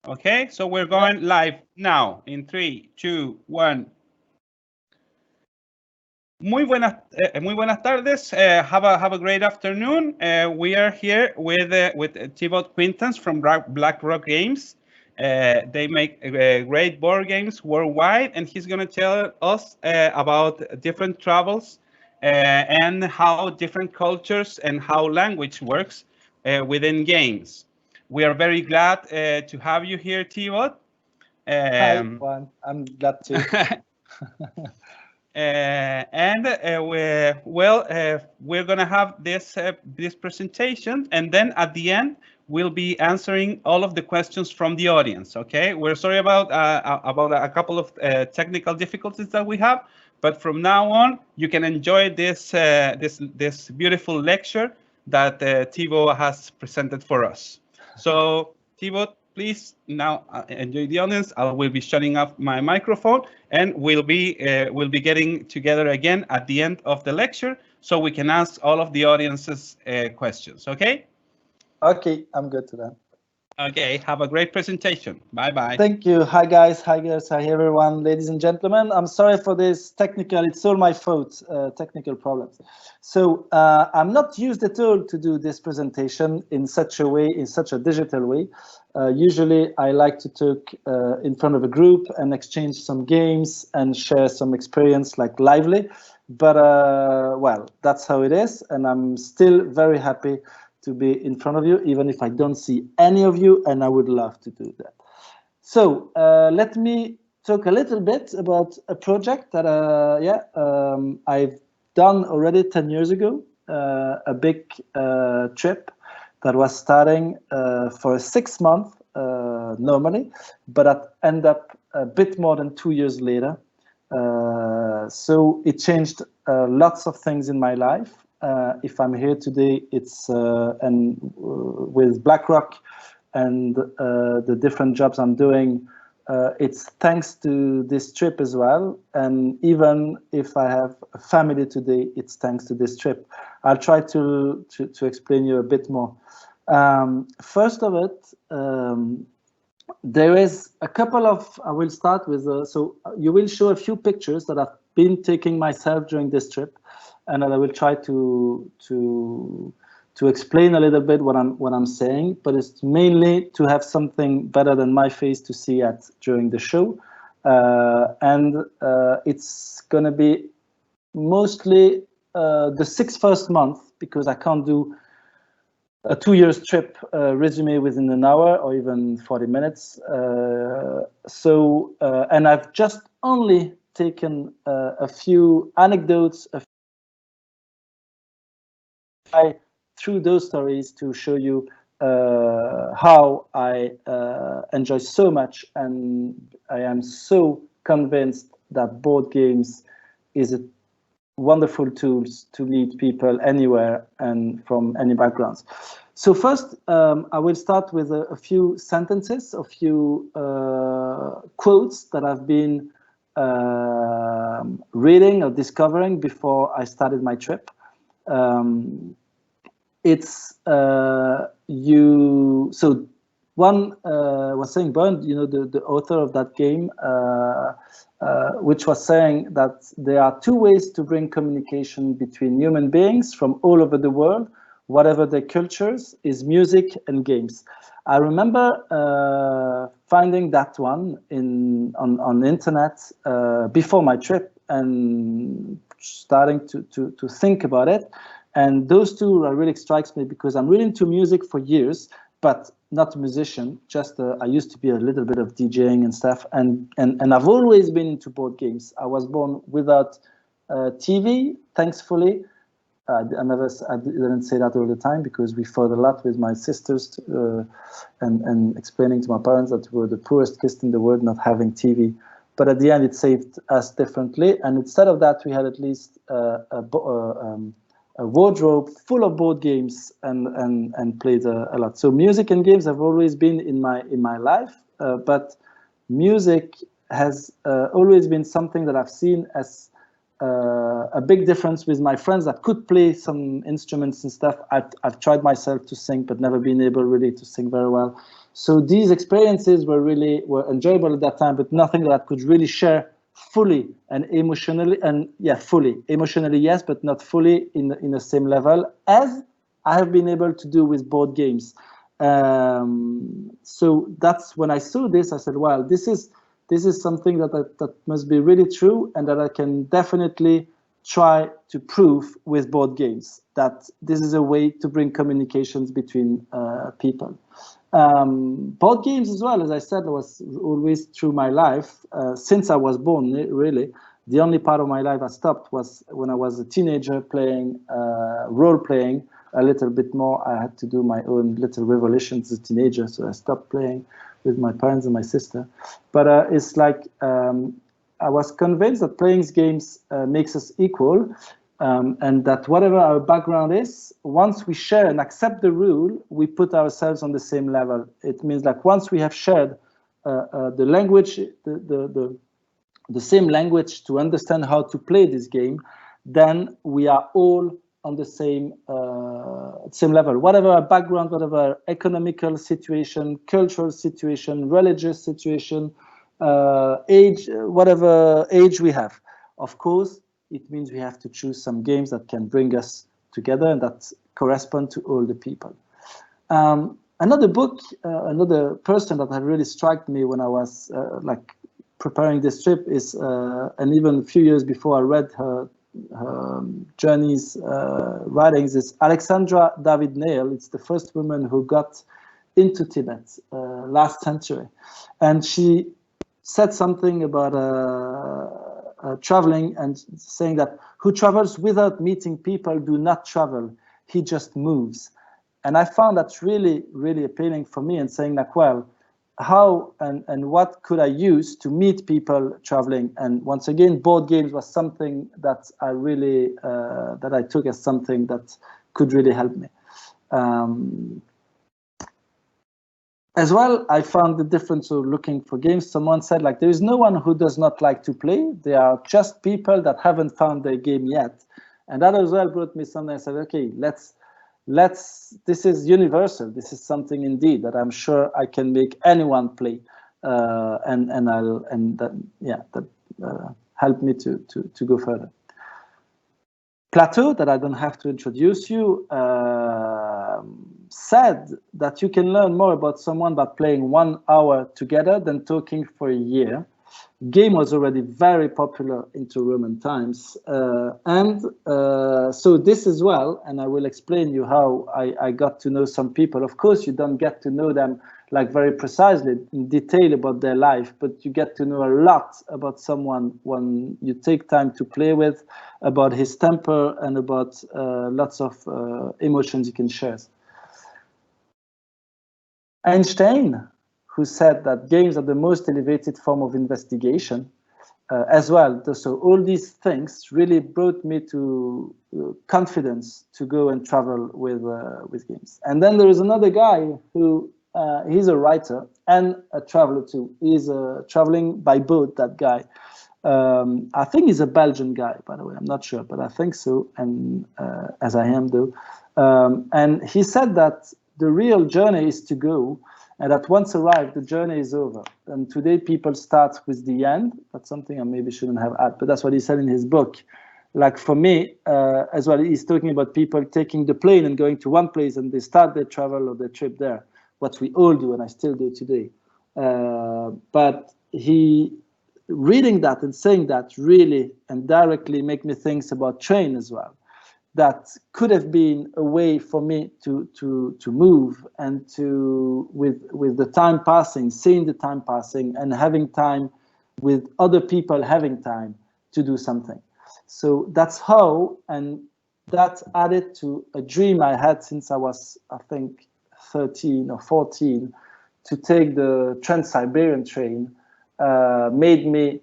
Okay, so we're going live now in 3, 2, 1. Muy buenas tardes. Have a great afternoon. We are here with Thibaut Quintans from Blackrock Games. They make great board games worldwide, and he's going to tell us about different travels and how different cultures and how language works within games. We are very glad to have you here, Thibaut. Hi, Juan. I'm glad to. We're gonna have this presentation, and then at the end we'll be answering all of the questions from the audience. Okay, we're sorry about a couple of technical difficulties that we have, but from now on you can enjoy this beautiful lecture that Thibaut has presented for us. So Thibaut, please now enjoy the audience. I will be shutting off my microphone, and we'll be getting together again at the end of the lecture so we can ask all of the audience's questions. Okay? Okay, I'm good to that. Okay, have a great presentation. Bye bye. Thank you. Hi guys, hi girls, hi everyone, ladies and gentlemen. I'm sorry for this it's all my fault, technical problems. So I'm not used at all to do this presentation in such a way, in such a digital way. Usually I like to talk in front of a group and exchange some games and share some experience like lively. But well, that's how it is. And I'm still very happy to be in front of you, even if I don't see any of you, and I would love to do that. So let me talk a little bit about a project that I've done already 10 years ago, a big trip that was starting for 6 months normally, but that ended up a bit more than 2 years later. So it changed lots of things in my life. If I'm here today, it's with Blackrock and the different jobs I'm doing, it's thanks to this trip as well. And even if I have a family today, it's thanks to this trip. I'll try to explain you a bit more. First of it, there is a couple of, I will start with, so you will show a few pictures that I've been taking myself during this trip, and I will try to explain a little bit what I'm saying, but it's mainly to have something better than my face to see at during the show, and it's gonna be mostly the 6 first months, because I can't do a 2 years trip resume within an hour or even 40 minutes. And I've just only taken a few anecdotes, through those stories to show you how I enjoy so much, and I am so convinced that board games is a wonderful tools to meet people anywhere and from any backgrounds. So first, I will start with a few sentences, a few quotes that I've been reading or discovering before I started my trip. It's so one was saying, Bernd, you know, the author of that game, which was saying that there are 2 ways to bring communication between human beings from all over the world, whatever their cultures, is music and games. I remember finding that one on the internet before my trip and starting to think about it. And those 2 really strikes me, because I'm really into music for years, but not a musician. Just I used to be a little bit of DJing and stuff, and I've always been into board games. I was born without TV, thankfully. I didn't say that all the time, because we fought a lot with my sisters and explaining to my parents that we were the poorest kids in the world not having TV. But at the end, it saved us differently. And instead of that, we had at least a wardrobe full of board games and played a lot. So music and games have always been in my life, but music has always been something that I've seen as a big difference with my friends that could play some instruments and stuff. I've tried myself to sing, but never been able really to sing very well. So these experiences were enjoyable at that time, but nothing that I could really share fully and emotionally, and yeah, fully emotionally, yes, but not fully in the same level as I have been able to do with board games. So that's when I saw this, I said, well, this is something that must be really true, and that I can definitely try to prove with board games, that this is a way to bring communications between people. Board games as well, as I said, was always through my life since I was born, really. The only part of my life I stopped was when I was a teenager playing role-playing a little bit more. I had to do my own little revolutions as a teenager, so I stopped playing with my parents and my sister. But it's like I was convinced that playing games makes us equal, and that whatever our background is, once we share and accept the rule, we put ourselves on the same level. It means like once we have shared the language, the same language to understand how to play this game, then we are all on the same level. Whatever our background, whatever our economical situation, cultural situation, religious situation, age, whatever age we have. Of course, it means we have to choose some games that can bring us together and that correspond to all the people. Another book, another person that had really struck me when I was like preparing this trip is, and even a few years before I read her journey's writings, is Alexandra David Neil. It's the first woman who got into Tibet last century, and she said something about traveling and saying that who travels without meeting people do not travel, he just moves. And I found that really, really appealing for me, and saying like, well, how and what could I use to meet people traveling? And once again, board games was something that I really, that I took as something that could really help me. As well, I found the difference of looking for games. Someone said, like, there is no one who does not like to play. There are just people that haven't found their game yet. And that as well brought me something. I said, okay, let's, this is universal. This is something indeed that I'm sure I can make anyone play. That helped me to go further. Plateau, that I don't have to introduce you, said that you can learn more about someone by playing 1 hour together than talking for a year. Game was already very popular into Roman times. So this as well, and I will explain you how I got to know some people. Of course, you don't get to know them like very precisely in detail about their life, but you get to know a lot about someone when you take time to play with, about his temper, and about lots of emotions you can share. Einstein, who said that games are the most elevated form of investigation, as well. So all these things really brought me to confidence to go and travel with games. And then there is another guy who he's a writer and a traveler too. He's traveling by boat, that guy. I think he's a Belgian guy, by the way. I'm not sure, but I think so. And as I am though. And he said that the real journey is to go, and that once arrived, the journey is over. And today people start with the end. That's something I maybe shouldn't have added, but that's what he said in his book. Like for me, as well, he's talking about people taking the plane and going to one place and they start their travel or their trip there. What we all do, and I still do today. But he, reading that and saying that really and directly make me think about train as well. That could have been a way for me to move and to, with the time passing, seeing the time passing and having time with other people having time to do something. So that's how, and that added to a dream I had since I was, I think, 13 or 14, to take the Trans-Siberian train, made me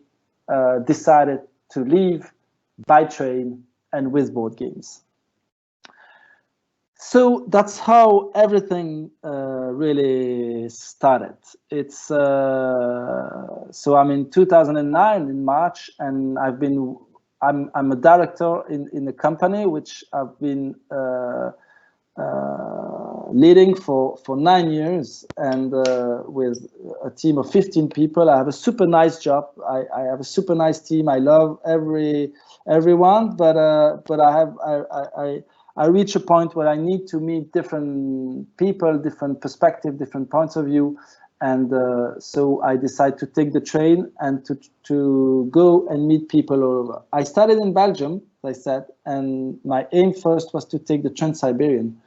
decided to leave by train and with board games. So that's how everything really started. It's so I'm in 2009 in March, and I'm a director in a company which I've been leading for 9 years, and with a team of 15 people. I have a super nice job. I have a super nice team. I love everyone, but I reach a point where I need to meet different people, different perspective, different points of view, and so I decide to take the train and to go and meet people all over. I started in Belgium, as I said, and my aim first was to take the Trans-Siberian.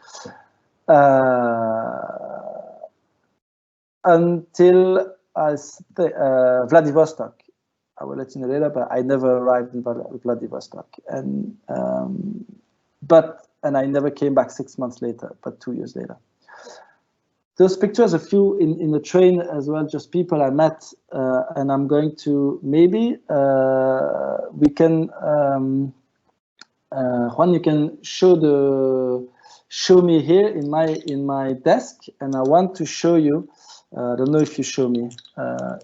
Until Vladivostok. I will let you know later, but I never arrived in Vladivostok, and I never came back 6 months later, but 2 years later. Those pictures, a few in the train as well, just people I met, and I'm going to maybe we can Juan, you can show me here in my desk, and I want to show you. I don't know if you show me,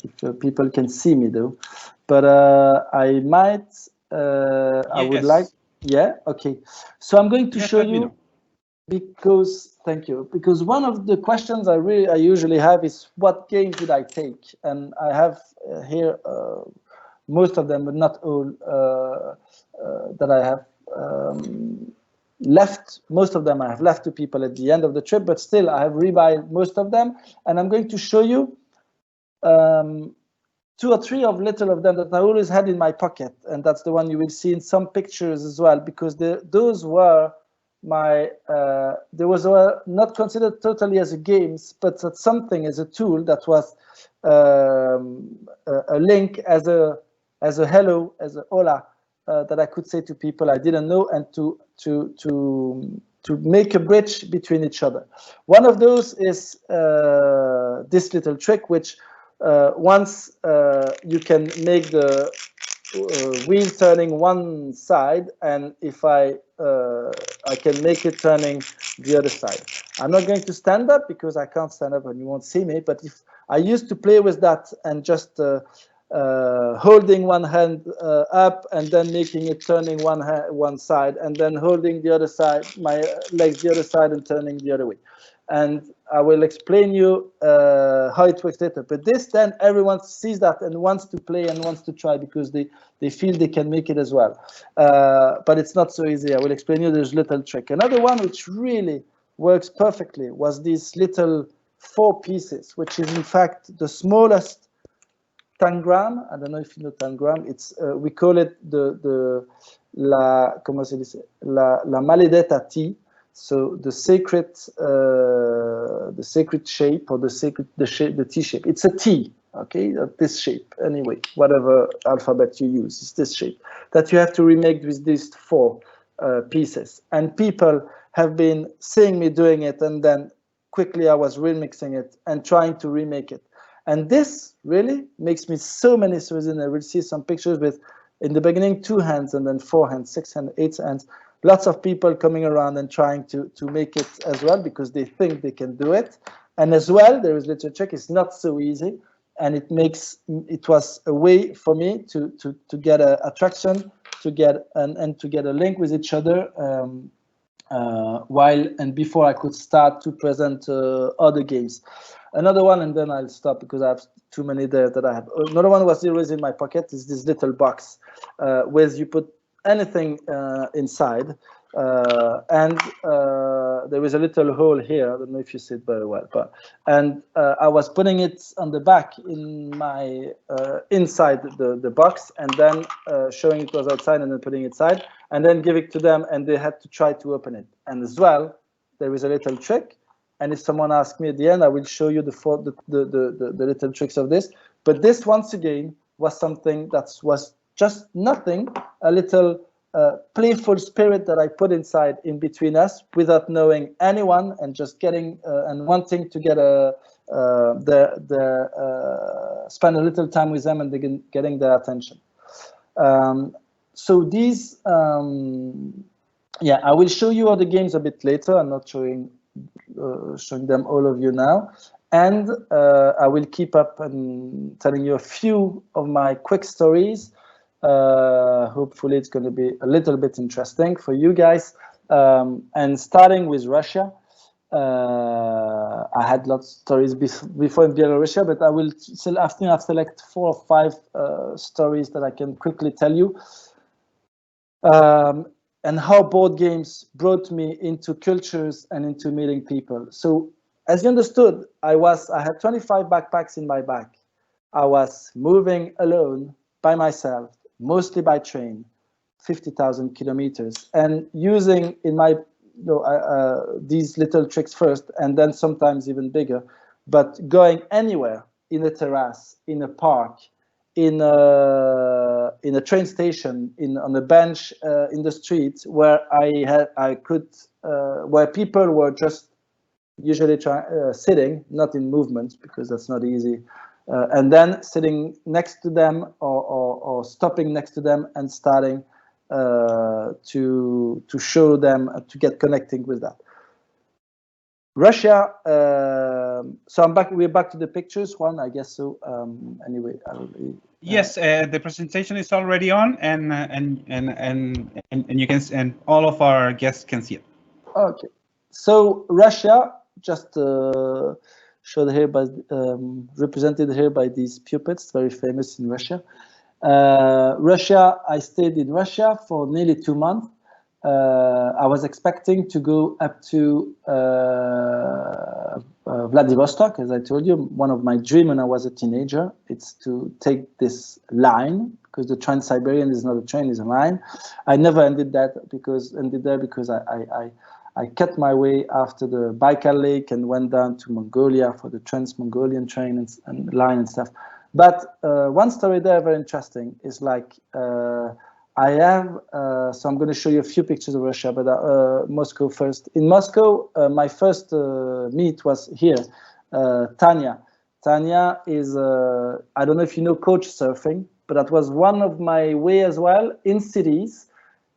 if people can see me though, but I might. I would like. Yeah. Okay. So I'm going to show you because thank you. Because one of the questions I usually have is what game did I take, and I have here most of them, but not all that I have. Left most of them I have left to people at the end of the trip, but still I have rebuy most of them, and I'm going to show you 2 or 3 of little of them that I always had in my pocket, and that's the one you will see in some pictures as well, because those were my they was not considered totally as a games, but as something, as a tool that was a link, as a hello, as a hola, that I could say to people I didn't know, and to make a bridge between each other. One of those is this little trick, which once you can make the wheel turning one side, and if I can make it turning the other side. I'm not going to stand up because I can't stand up and you won't see me, but if I used to play with that and just holding one hand up and then making it turning one side, and then holding the other side, my legs the other side, and turning the other way. And I will explain you how it works later. But this, then everyone sees that and wants to play and wants to try because they feel they can make it as well. But it's not so easy. I will explain you this little trick. Another one which really works perfectly was these little 4 pieces, which is in fact the smallest tangram. I don't know if you know tangram. It's we call it la maledetta T. So the sacred shape, or the T shape. It's a T, okay, this shape. Anyway, whatever alphabet you use, it's this shape that you have to remake with these 4 pieces. And people have been seeing me doing it, and then quickly I was remixing it and trying to remake it. And this really makes me so many stories. And I will see some pictures with, in the beginning, 2 hands, and then 4 hands, 6 hands, 8 hands. Lots of people coming around and trying to make it as well because they think they can do it. And as well, there is little trick. It's not so easy, and it was a way for me to get a attraction, to get to get a link with each other before I could start to present other games. Another one, and then I'll stop because I have too many there that I have. Another one was always in my pocket, is this little box where you put anything inside, and there is a little hole here. I don't know if you see it very well, but I was putting it on the back in my inside the box, and then showing it was outside, and then putting it inside, and then give it to them, and they had to try to open it. And as well, there is a little trick. And if someone asks me at the end, I will show you the little tricks of this. But this, once again, was something that was just nothing, a little playful spirit that I put inside in between us without knowing anyone, and just getting and wanting to get spend a little time with them and getting their attention. So these, I will show you other games a bit later. I'm not showing them all of you now, and I will keep up and telling you a few of my quick stories. Hopefully it's going to be a little bit interesting for you guys, And starting with Russia, I had lots of stories before in Belarus, but I will after I've select 4 or 5 stories that I can quickly tell you, and how board games brought me into cultures and into meeting people. So, as you understood, I had 25 backpacks in my bag. I was moving alone by myself, mostly by train, 50,000 kilometers, and using in my these little tricks first, and then sometimes even bigger, but going anywhere, in a terrace, in a park, in a train station, on a bench in the street, where where people were just usually sitting, not in movement, because that's not easy, and then sitting next to them, or stopping next to them and starting to show them, to get connecting with that. Russia. So we're back to the pictures one, I guess. So anyway, yes, the presentation is already on, and you can, and all of our guests can see it. Okay, so Russia, just showed here by represented here by these puppets, very famous in Russia. Russia, I stayed in Russia for nearly 2 months. I was expecting to go up to Vladivostok, as I told you. One of my dreams when I was a teenager, it's to take this line, because the Trans-Siberian is not a train, it's a line. I never ended there because I cut my way after the Baikal Lake and went down to Mongolia for the Trans-Mongolian train and line and stuff. But one story there, very interesting, is like I have, so I'm going to show you a few pictures of Russia, but Moscow first. In Moscow, my first meet was here, Tanya. Tanya is, I don't know if you know couch surfing, but that was one of my way as well in cities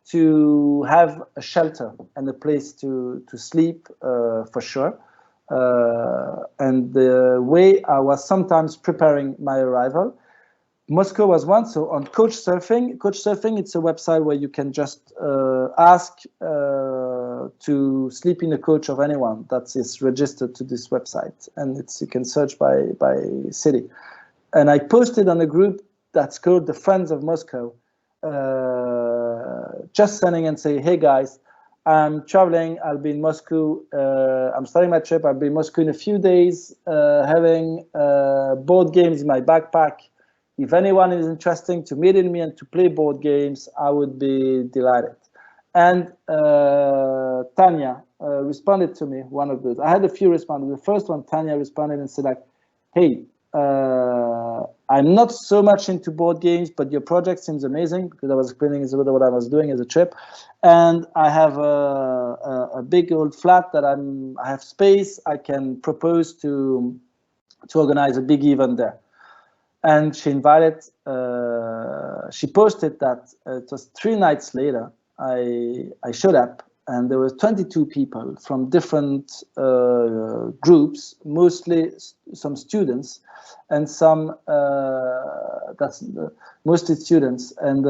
to have a shelter and a place to sleep, for sure. And the way I was sometimes preparing my arrival, Moscow was one. So on Couchsurfing, it's a website where you can just ask to sleep in a coach of anyone that is registered to this website, and you can search by city. And I posted on a group that's called the Friends of Moscow, just sending and say, hey guys, I'm traveling, I'll be in Moscow, I'm starting my trip, I'll be in Moscow in a few days, having board games in my backpack. If anyone is interested to meet me and to play board games, I would be delighted. And Tanya responded to me, one of those. I had a few responded. The first one, Tanya responded and said like, hey, I'm not so much into board games, but your project seems amazing, because I was explaining what I was doing as a trip. And I have a big old flat that I have space. I can propose to organize a big event there. And she invited, she posted that it was 3 nights later, I showed up, and there were 22 people from different groups, mostly some students, and some, mostly students, and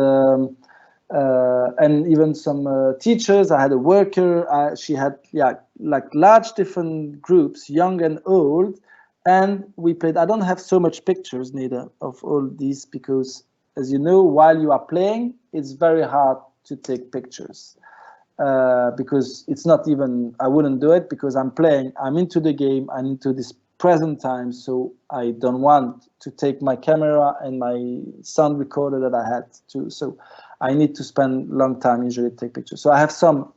even some teachers. I had a worker, she had, like large different groups, young and old. And we played. I don't have so much pictures neither of all these, because, as you know, while you are playing, it's very hard to take pictures, because it's not even, I wouldn't do it, because I'm playing, I'm into the game, I'm into this present time, so I don't want to take my camera and my sound recorder that I had to, so I need to spend long time usually to take pictures. So I have some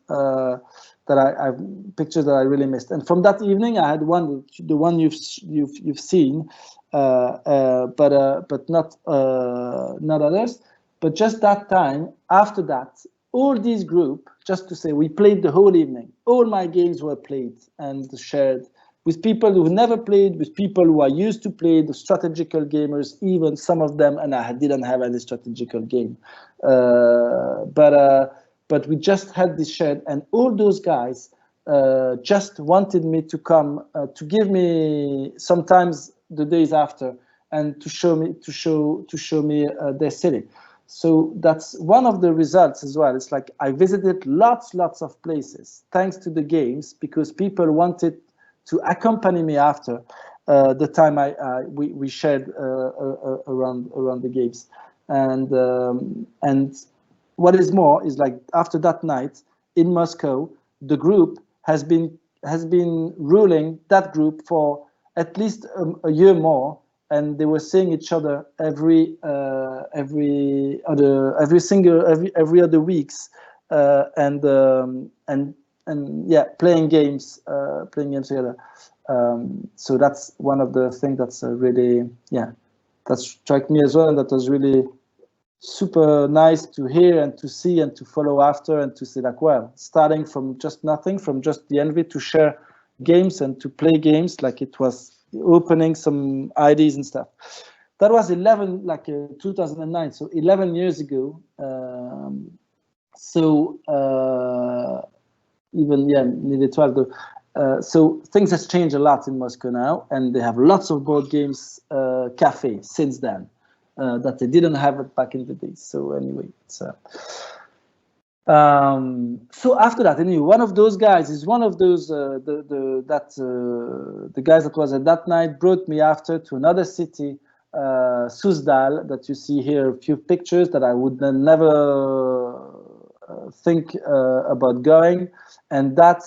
that I have pictures that I really missed. And from that evening, I had one, the one you've seen, but not others. But just that time, after that, all these group, just to say, we played the whole evening. All my games were played and shared with people who never played, with people who are used to play, the strategical gamers, even some of them, and I didn't have any strategical game. But we just had this shared, and all those guys just wanted me to come, to give me sometimes the days after, and to show me their city. So that's one of the results as well. It's like I visited lots of places thanks to the games, because people wanted to accompany me after the time we shared around the games. And what is more is, like, after that night in Moscow, the group has been ruling that group for at least a year more, and they were seeing each other every other weeks, and yeah, playing games together. So that's one of the things that's really, yeah, that struck me as well, and that was really super nice to hear and to see and to follow after, and to say, like, well, starting from just nothing, from just the envy, to share games and to play games, like it was opening some ideas and stuff. That was 2009, so 11 years ago. Even, yeah, nearly 12 though. So things has changed a lot in Moscow now, and they have lots of board games cafe since then that they didn't have it back in the days. So anyway, it's so after that, anyway, one of those guys is one of those the guys that was at that night brought me after to another city, Suzdal, that you see here, a few pictures that I would never think about going. And that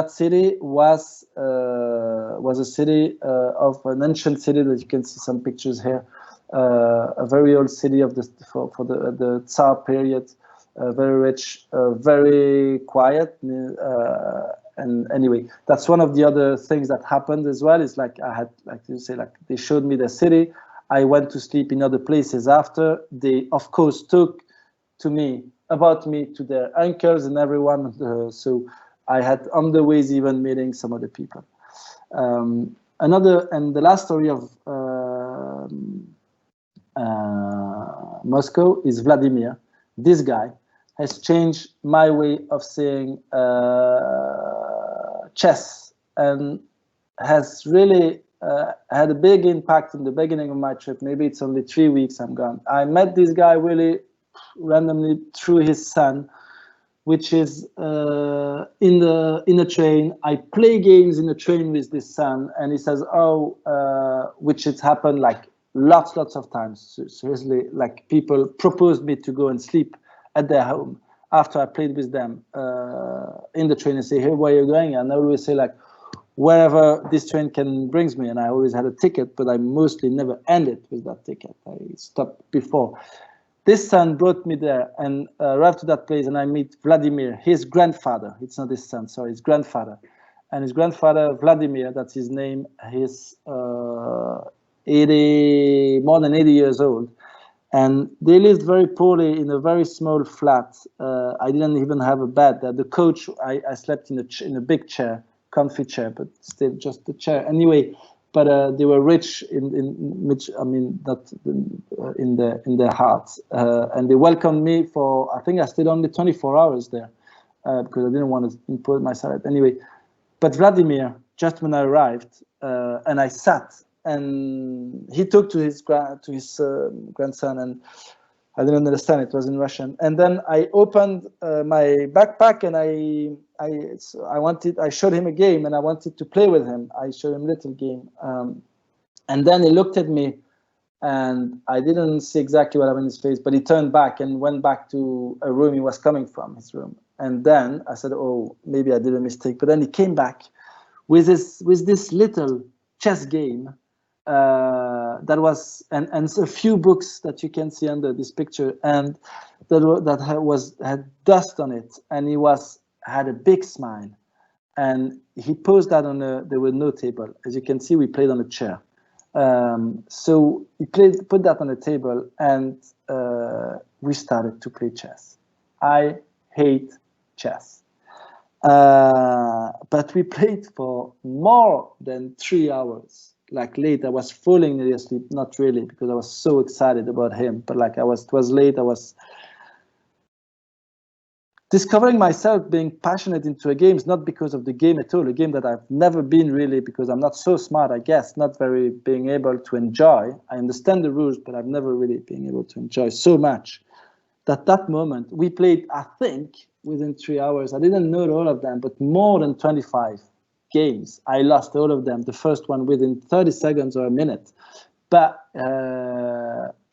city was a city of an ancient city that you can see some pictures here, a very old city of for the Tsar period. Very rich, very quiet, and anyway, that's one of the other things that happened as well. Is like I had, like you say, like they showed me the city. I went to sleep in other places after. They, of course, took about me to their uncles and everyone. So I had on the ways even meeting some other people. The last story of Moscow is Vladimir. This guy has changed my way of seeing chess, and has really had a big impact in the beginning of my trip. Maybe it's only 3 weeks I'm gone. I met this guy really randomly through his son, which is in a train. I play games in a train with this son, and he says, which it's happened like lots of times. Seriously, like people proposed me to go and sleep at their home after I played with them in the train, and say, hey, where are you going? And I always say, like, wherever this train can brings me. And I always had a ticket, but I mostly never ended with that ticket. I stopped before. This son brought me there, and arrived to that place, and I meet Vladimir, his grandfather. It's not his son, sorry, his grandfather. And his grandfather, Vladimir, that's his name, he's more than 80 years old. And they lived very poorly in a very small flat. I didn't even have a bed there. The coach, I slept in a big chair, comfy chair, but still just a chair. Anyway, but they were rich not in their hearts, and they welcomed me for, I think I stayed only 24 hours there because I didn't want to impose myself. Anyway, but Vladimir, just when I arrived, and I sat, and he talked to his grandson, and I didn't understand. It was in Russian. And then I opened my backpack, and I showed him a game, and I wanted to play with him. I showed him a little game, and then he looked at me, and I didn't see exactly what happened in his face, but he turned back and went back to a room he was coming from, his room. And then I said, oh, maybe I did a mistake. But then he came back with this little chess game. That was and a few books that you can see under this picture, and that had dust on it, and he had a big smile, and he posed that there was no table, as you can see. We played on a chair, so he put that on the table, and we started to play chess. I hate chess, but we played for more than 3 hours. Like late, I was falling nearly asleep. Not really, because I was so excited about him. But like it was late. discovering myself being passionate into a game, not because of the game at all, a game that I've never been really, because I'm not so smart, I guess, not very being able to enjoy. I understand the rules, but I've never really been able to enjoy so much. That moment, we played, I think, within 3 hours, I didn't know all of them, but more than 25 games. I lost all of them, the first one within 30 seconds or a minute. But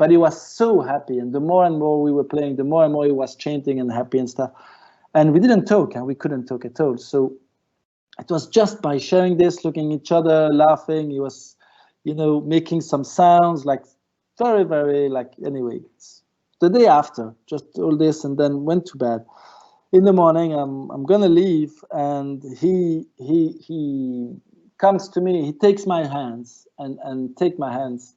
he was so happy, and the more and more we were playing, the more and more he was chanting and happy and stuff. And we didn't talk, and we couldn't talk at all. So it was just by sharing this, looking at each other, laughing. He was, making some sounds, like very, very, like, anyway. The day after, just all this, and then went to bed. In the morning, I'm gonna leave, and he comes to me. He takes my hands and take my hands,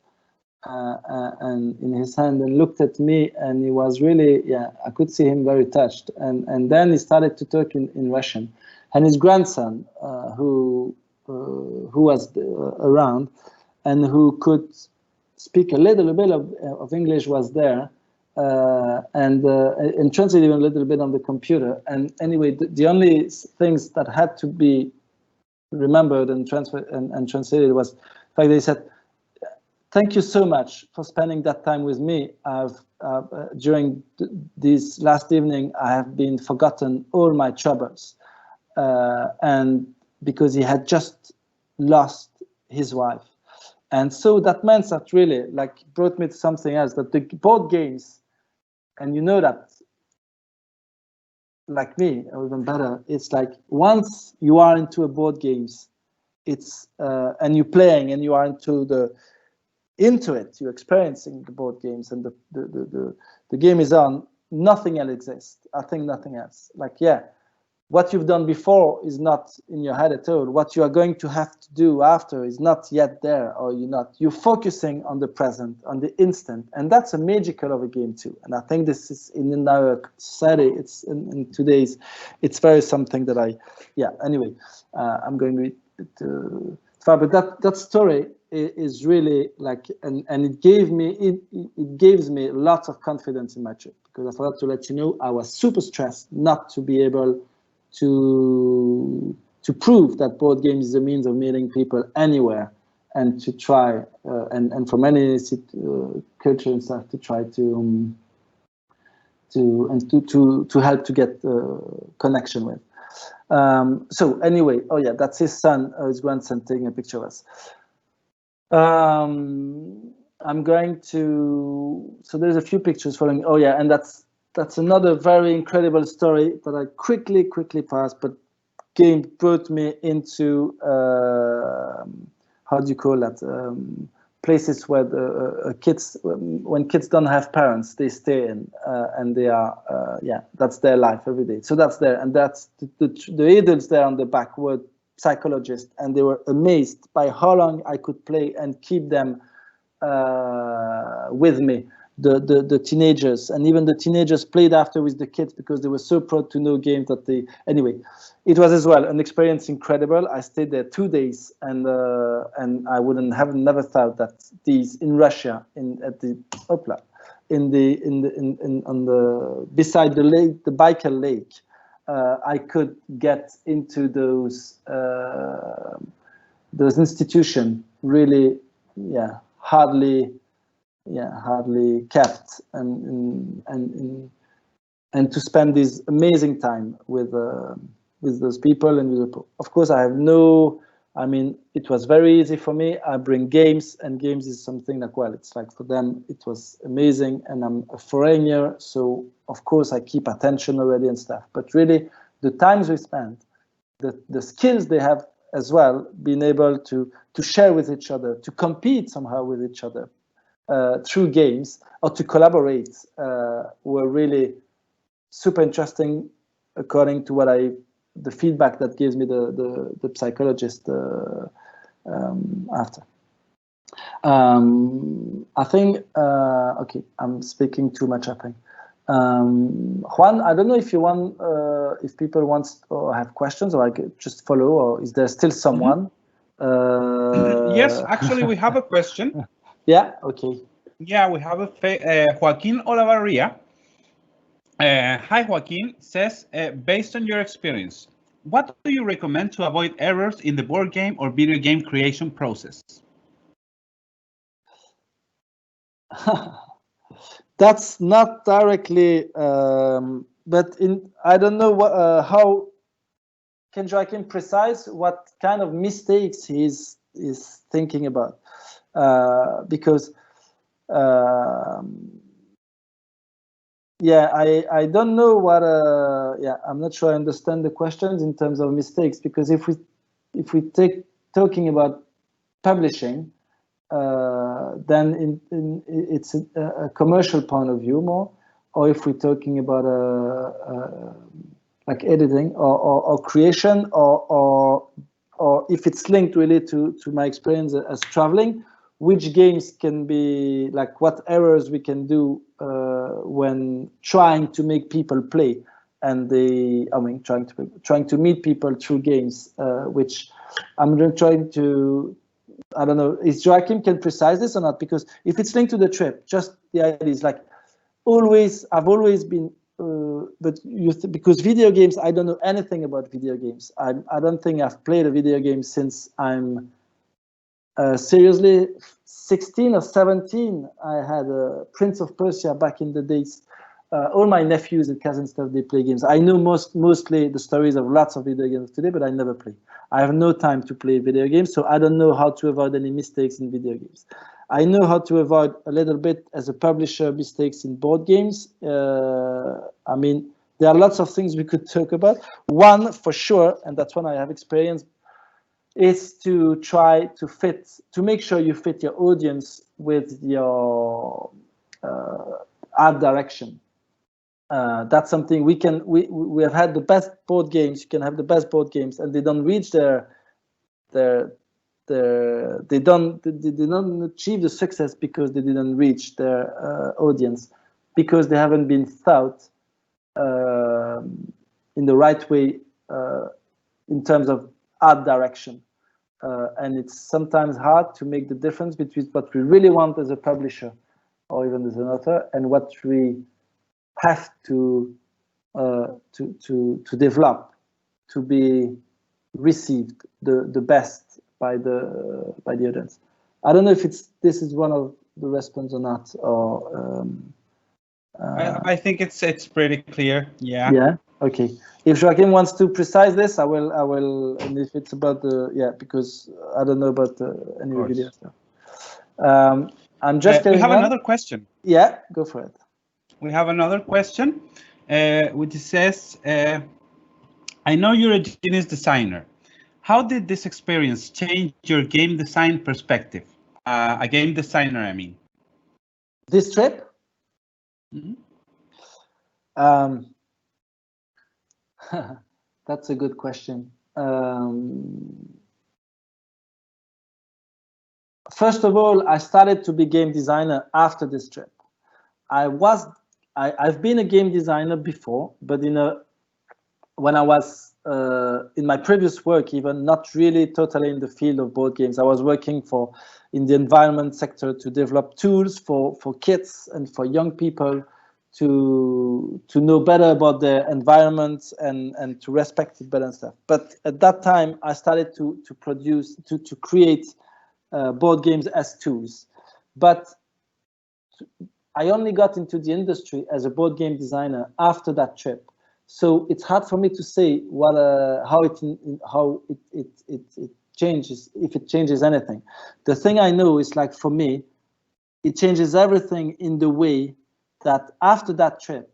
and in his hand, and looked at me, and he was really, I could see him very touched. And then he started to talk in Russian, and his grandson, who was around, and who could speak a little bit of English, was there. And translate even a little bit on the computer. And anyway, the only things that had to be remembered and transferred and translated was the fact that they said, "Thank you so much for spending that time with me. During this last evening, I have been forgotten all my troubles," and because he had just lost his wife. And so that meant that really, like, brought me to something else, that the board games, and you know that, like me, or even better, it's like once you are into a board games, it's and you're playing and you are into it, you're experiencing the board games, and the game is on, nothing else exists. I think nothing else. Like, what you've done before is not in your head at all. What you are going to have to do after is not yet there, or you're focusing on the present, on the instant. And that's a magical of a game too. And I think this is in our society, it's in today's, it's very something that anyway, I'm going to far, but that story is really like, and it gives me lots of confidence in my trip, because I forgot to let you know, I was super stressed not to be able to prove that board games is a means of meeting people anywhere, and to try and from any culture and stuff, to try to help to get connection with. So anyway, that's his son, his grandson, taking a picture of us. I'm going to, so there's a few pictures following. And that's another very incredible story that I quickly pass, but game brought me into how do you call that, places where kids, when kids don't have parents, they stay in, and they are that's their life every day. So that's there, and that's the adults there on the back were psychologists, and they were amazed by how long I could play and keep them with me. The teenagers, and even the teenagers played after with the kids, because they were so proud to know games that anyway, it was as well an experience incredible. I stayed there 2 days, and I wouldn't have never thought that these in Russia, at the beside the lake, the Baikal Lake, I could get into those institutions really, hardly kept, and to spend this amazing time with those people. And of course, it was very easy for me. I bring games, and games is something like, it's like for them it was amazing, and I'm a foreigner, so of course I keep attention already and stuff. But really, the times we spent, the skills they have as well, being able to share with each other, to compete somehow with each other through games, or to collaborate, were really super interesting, according to the feedback that gives me the psychologist after. I think, I'm speaking too much, I think. Juan, I don't know if you want, if people want or have questions, or I could just follow, or is there still someone? Yes, actually, we have a question. Yeah, okay. Yeah, we have Joaquin Olavarria. Hi, Joaquin says, based on your experience, what do you recommend to avoid errors in the board game or video game creation process? That's not directly, but I don't know how can Joachim precise what kind of mistakes he's thinking about, because yeah, I don't know what yeah, I'm not sure I understand the questions in terms of mistakes, because if we take talking about publishing, then it's a commercial point of view more, or if we're talking about like editing or creation, or if it's linked really to my experience as traveling, which games can be like, what errors we can do when trying to make people play, and trying to meet people through games, which I'm trying to, I don't know, is Joachim can precise this or not? Because if it's linked to the trip, just the idea is like, I've always been, but because video games, I don't know anything about video games. I don't think I've played a video game since I'm seriously 16 or 17. I had Prince of Persia back in the days. All my nephews and cousins stuff, they play games. I know mostly the stories of lots of video games today, but I never play. I have no time to play video games, so I don't know how to avoid any mistakes in video games. I know how to avoid a little bit as a publisher mistakes in board games. I mean, there are lots of things we could talk about. One for sure, and that's one I have experience, is to try to make sure you fit your audience with your art direction. That's something we have had the best board games. You can have the best board games, and they don't reach they don't achieve the success because they didn't reach their audience, because they haven't been thought in the right way in terms of art direction. And it's sometimes hard to make the difference between what we really want as a publisher or even as an author and what we have to develop to be received the best by the audience. I don't know if this is one of the response or not. Or I think it's pretty clear. Yeah. Yeah. Okay. If Joachim wants to precise this, I will. And if it's about the because I don't know about any video stuff. I'm just. We have another question. Yeah, go for it. We have another question, which says, I know you're a genius designer. How did this experience change your game design perspective? A game designer, I mean. This trip? Mm-hmm. That's a good question. First of all, I started to be game designer after this trip. I've been a game designer before, but when I was in my previous work, even not really totally in the field of board games. I was working in the environment sector to develop tools for kids and for young people to know better about their environment and to respect it better and stuff. But at that time, I started to create board games as tools. But I only got into the industry as a board game designer after that trip. So it's hard for me to say how it changes, if it changes anything. The thing I know is, like, for me, it changes everything in the way that after that trip,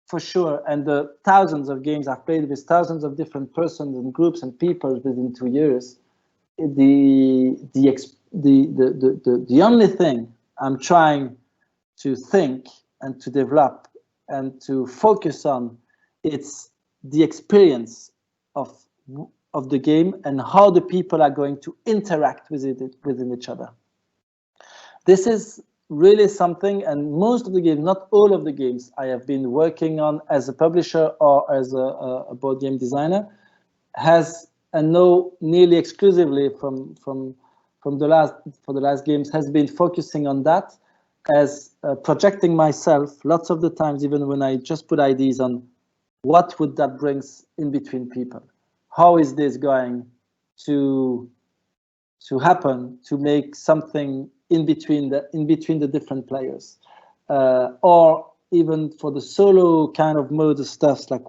for sure, and the thousands of games I've played with thousands of different persons and groups and people within 2 years, the only thing I'm trying to think and to develop and to focus on, it's the experience of the game and how the people are going to interact with it within each other. This is really something, and most of the games, not all of the games I have been working on as a publisher or as a board game designer, and know nearly exclusively for the last games, has been focusing on that. as projecting myself lots of the times, even when I just put ideas on what would that brings in between people. How is this going to happen to make something in between the different players, or even for the solo kind of mode of stuff, like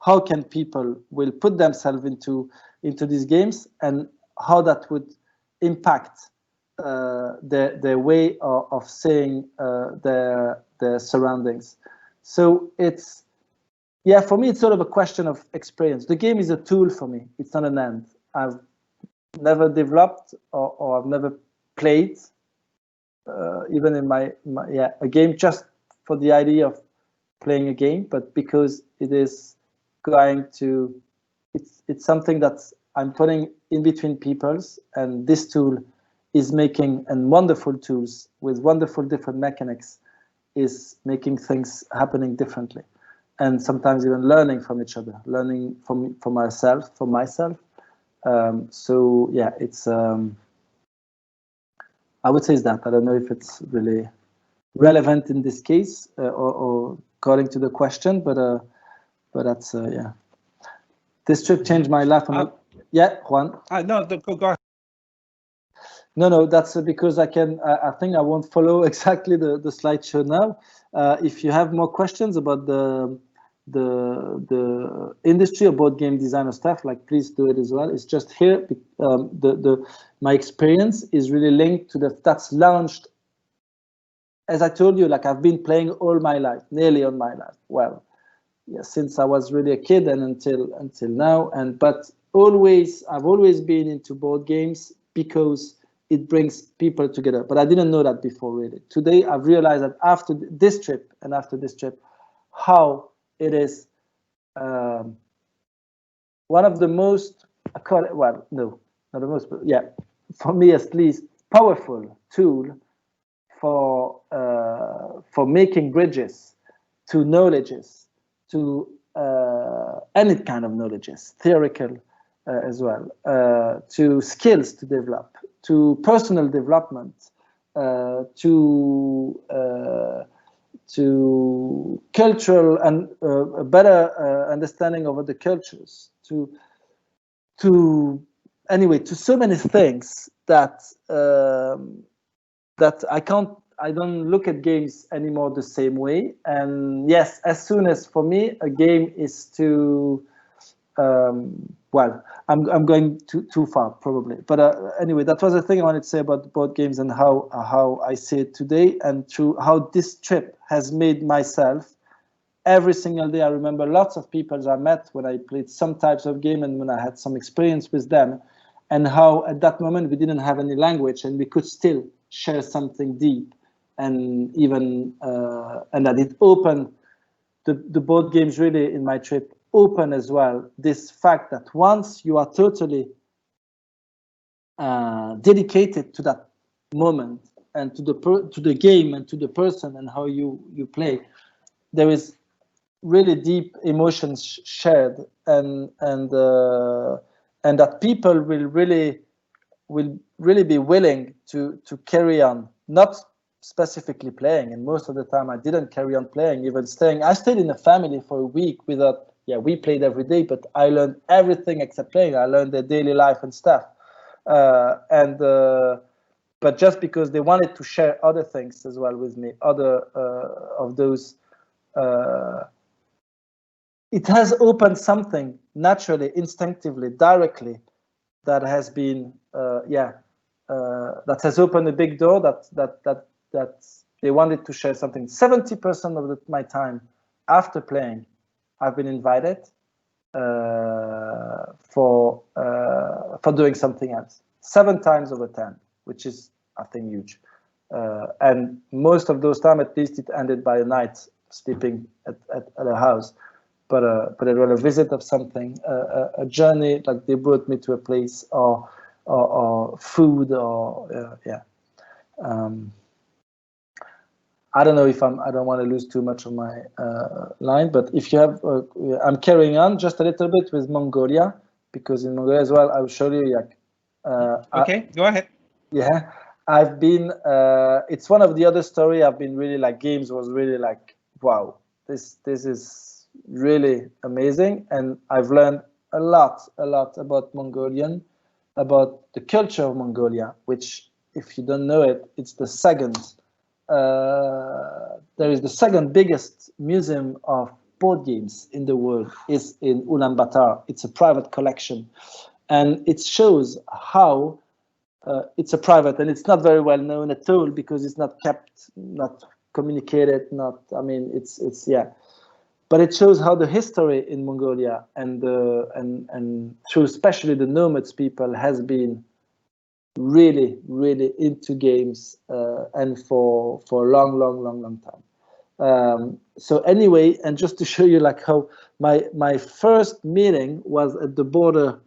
how can people will put themselves into these games, and how that would impact their way of seeing their surroundings. So it's, yeah, for me, it's sort of a question of experience. The game is a tool for me. It's not an end. I've never developed or I've never played, even in my a game just for the idea of playing a game, but because it is going to, it's something that I'm putting in between peoples, and this tool is making, and wonderful tools with wonderful different mechanics is making things happening differently, and sometimes even learning from each other, learning from myself. So yeah, it's I would say it's that. I don't know if it's really relevant in this case, or according to the question, but that's yeah. This trip changed my life. Yeah, Juan. No, go ahead. No, that's because I think I won't follow exactly the slideshow now. If you have more questions about the industry of board game design or stuff, like, please do it as well. It's just here. My experience is really linked to that's launched. As I told you, like, I've been playing all my life, nearly all my life. Well, yeah, since I was really a kid and until now, but I've always been into board games because it brings people together. But I didn't know that before, really. Today, I've realized that after this trip, how it is one of the most, well, no, not the most, but yeah, for me at least, powerful tool for making bridges to knowledges, to any kind of knowledges, theoretical as well, to skills to develop, to personal development, to cultural and a better understanding of other cultures, to anyway, to so many things that that I don't look at games anymore the same way. And yes, as soon as, for me, a game is to well, I'm going too far probably, but anyway, that was the thing I wanted to say about board games and how I see it today, and through how this trip has made myself. Every single day, I remember lots of people I met when I played some types of game and when I had some experience with them, and how at that moment we didn't have any language and we could still share something deep, and even and that it opened the board games really in my trip open as well this fact that once you are totally dedicated to that moment and to the game and to the person and how you play, there is really deep emotions shared, and that people will really be willing to carry on, not specifically playing. And most of the time I didn't carry on playing, even I stayed in a family for a week without, yeah, we played every day, but I learned everything except playing. I learned their daily life and stuff, but just because they wanted to share other things as well with me, other of those, it has opened something naturally, instinctively, directly, that has been that has opened a big door that they wanted to share something. 70% of my time after playing, I've been invited for doing something else. 7 times over 10, which is, I think, huge. And most of those time, at least, it ended by a night sleeping at a house. But it was a visit of something, a journey, like they brought me to a place, or food, or yeah. I don't know if I don't want to lose too much of my line, but if you have, I'm carrying on just a little bit with Mongolia, because in Mongolia as well, I will show you. Okay, go ahead. Yeah, I've been. It's one of the other story. I've been really like games was really like wow. This is really amazing, and I've learned a lot about Mongolian, about the culture of Mongolia, which if you don't know it, it's the second. There is the second biggest museum of board games in the world is in Ulaanbaatar. It's a private collection, and it shows how it's a private, and it's not very well known at all because it's not kept, not communicated, not. I mean, it's yeah, but it shows how the history in Mongolia and through especially the nomads people has been really into games and for a long time. So anyway, and just to show you like how my first meeting was at the border.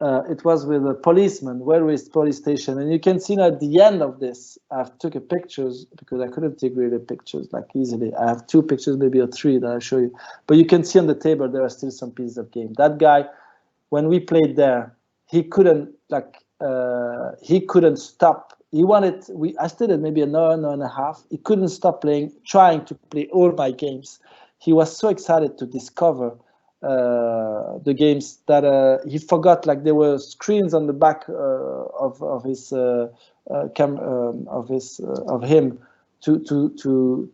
It was with a policeman, where is police station, and you can see now at the end of this, I've took a pictures because I couldn't take really pictures like easily. I have 2 pictures, maybe or 3 that I'll show you. But you can see on the table there are still some pieces of game. That guy, when we played there, he couldn't stop. He wanted. I stayed at maybe an hour and a half. He couldn't stop playing, trying to play all my games. He was so excited to discover the games that he forgot like there were screens on the back of his of him to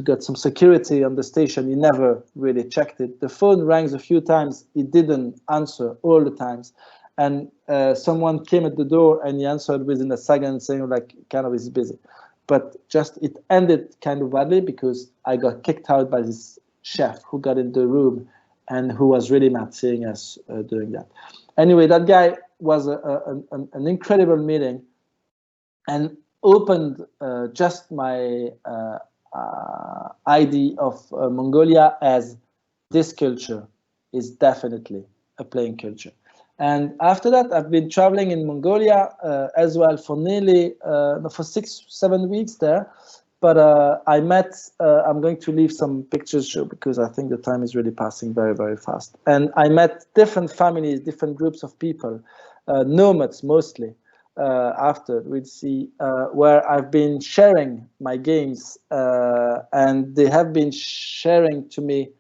get some security on the station. He never really checked it. The phone rings a few times. He didn't answer all the times, and someone came at the door and he answered within a second, saying like kind of is busy. But just it ended kind of badly because I got kicked out by this chef who got in the room and who was really mad seeing us doing that. Anyway, that guy was an incredible meeting and opened just my idea of Mongolia as this culture is definitely a playing culture. And after that, I've been traveling in Mongolia as well for nearly for 6-7 weeks there. But I met, I'm going to leave some pictures because I think the time is really passing very fast. And I met different families, different groups of people, nomads mostly, after we'd see where I've been sharing my games and they have been sharing to me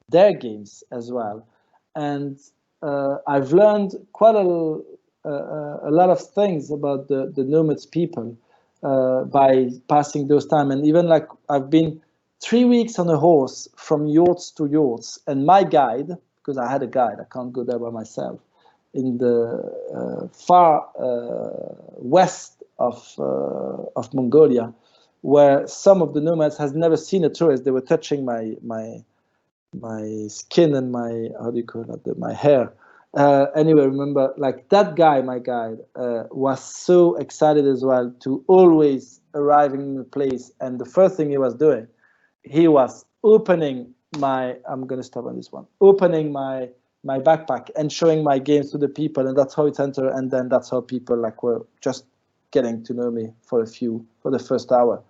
their games as well. And I've learned quite a lot of things about the nomads people. By passing those time, and even like I've been 3 weeks on a horse from yurts to yurts, and my guide, because I had a guide, I can't go there by myself, in the far west of Mongolia, where some of the nomads has never seen a tourist. They were touching my skin and my, how do you call it, my hair. Anyway, remember, like that guy, my guide, was so excited as well to always arriving in the place. And the first thing he was doing, he was opening my, I'm going to stop on this one, opening my backpack and showing my games to the people. And that's how it entered. And then that's how people like were just getting to know me for the first hour.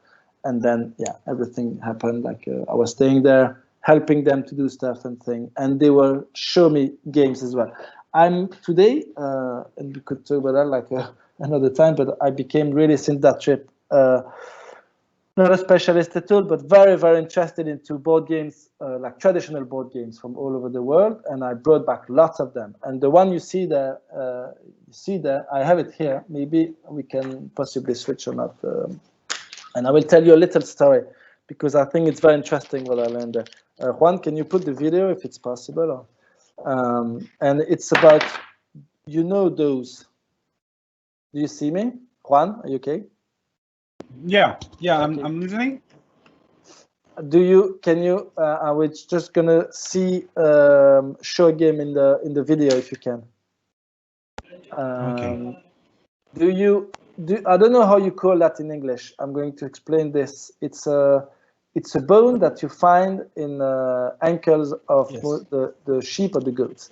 And then, yeah, everything happened. Like I was staying there, helping them to do stuff and thing, and they will show me games as well. I'm today, and we could talk about that like another time, but I became really since that trip, not a specialist at all, but very interested into board games, like traditional board games from all over the world, and I brought back lots of them. And the one you see there, I have it here. Maybe we can possibly switch or not. And I will tell you a little story because I think it's very interesting what I learned there. Juan, can you put the video if it's possible? And it's about, you know, those. Do you see me? Juan, are you okay? Yeah, okay. I'm listening. Can you, I was just gonna see, show a game in the video if you can. Okay. I don't know how you call that in English. I'm going to explain this. It's a bone that you find in ankles of the sheep or the goats.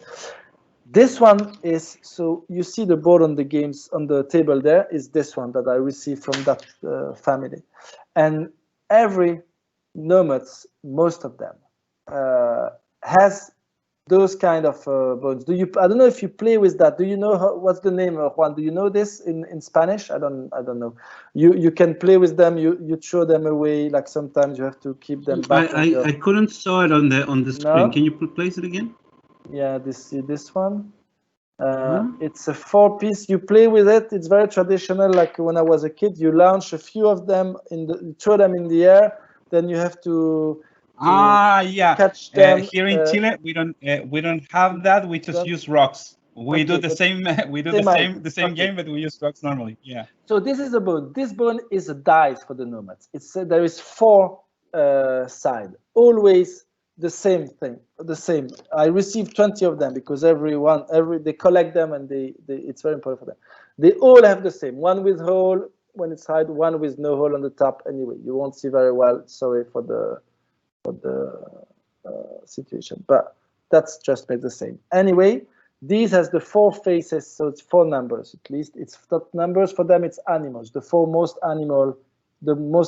This one is, so you see the board on the games on the table there is this one that I received from that family. And every nomads, most of them, has those kind of bones. Do you? I don't know if you play with that. Do you know what's the name, Juan? Do you know this in Spanish? I don't know. You can play with them. You throw them away. Like sometimes you have to keep them back. I couldn't saw it on the screen. No? Can you place it again? Yeah, this one. It's a 4-piece. You play with it. It's very traditional. Like when I was a kid, you launch a few of them throw them in the air. Then you have to yeah. catch them. Here in Chile, we don't have that. We just use rocks. We do the same. We do the same game, but we use rocks normally. Yeah. So this is a bone. This bone is a dice for the nomads. It's there is 4 sides. Always the same thing. The same. I received 20 of them because they collect them and it's very important for them. They all have the same. One with hole when it's hide. One with no hole on the top. Anyway, you won't see very well. Sorry for the situation, but that's just made the same. Anyway, these has the 4 faces, so it's 4 numbers at least. It's not numbers for them, it's animals. The 4 most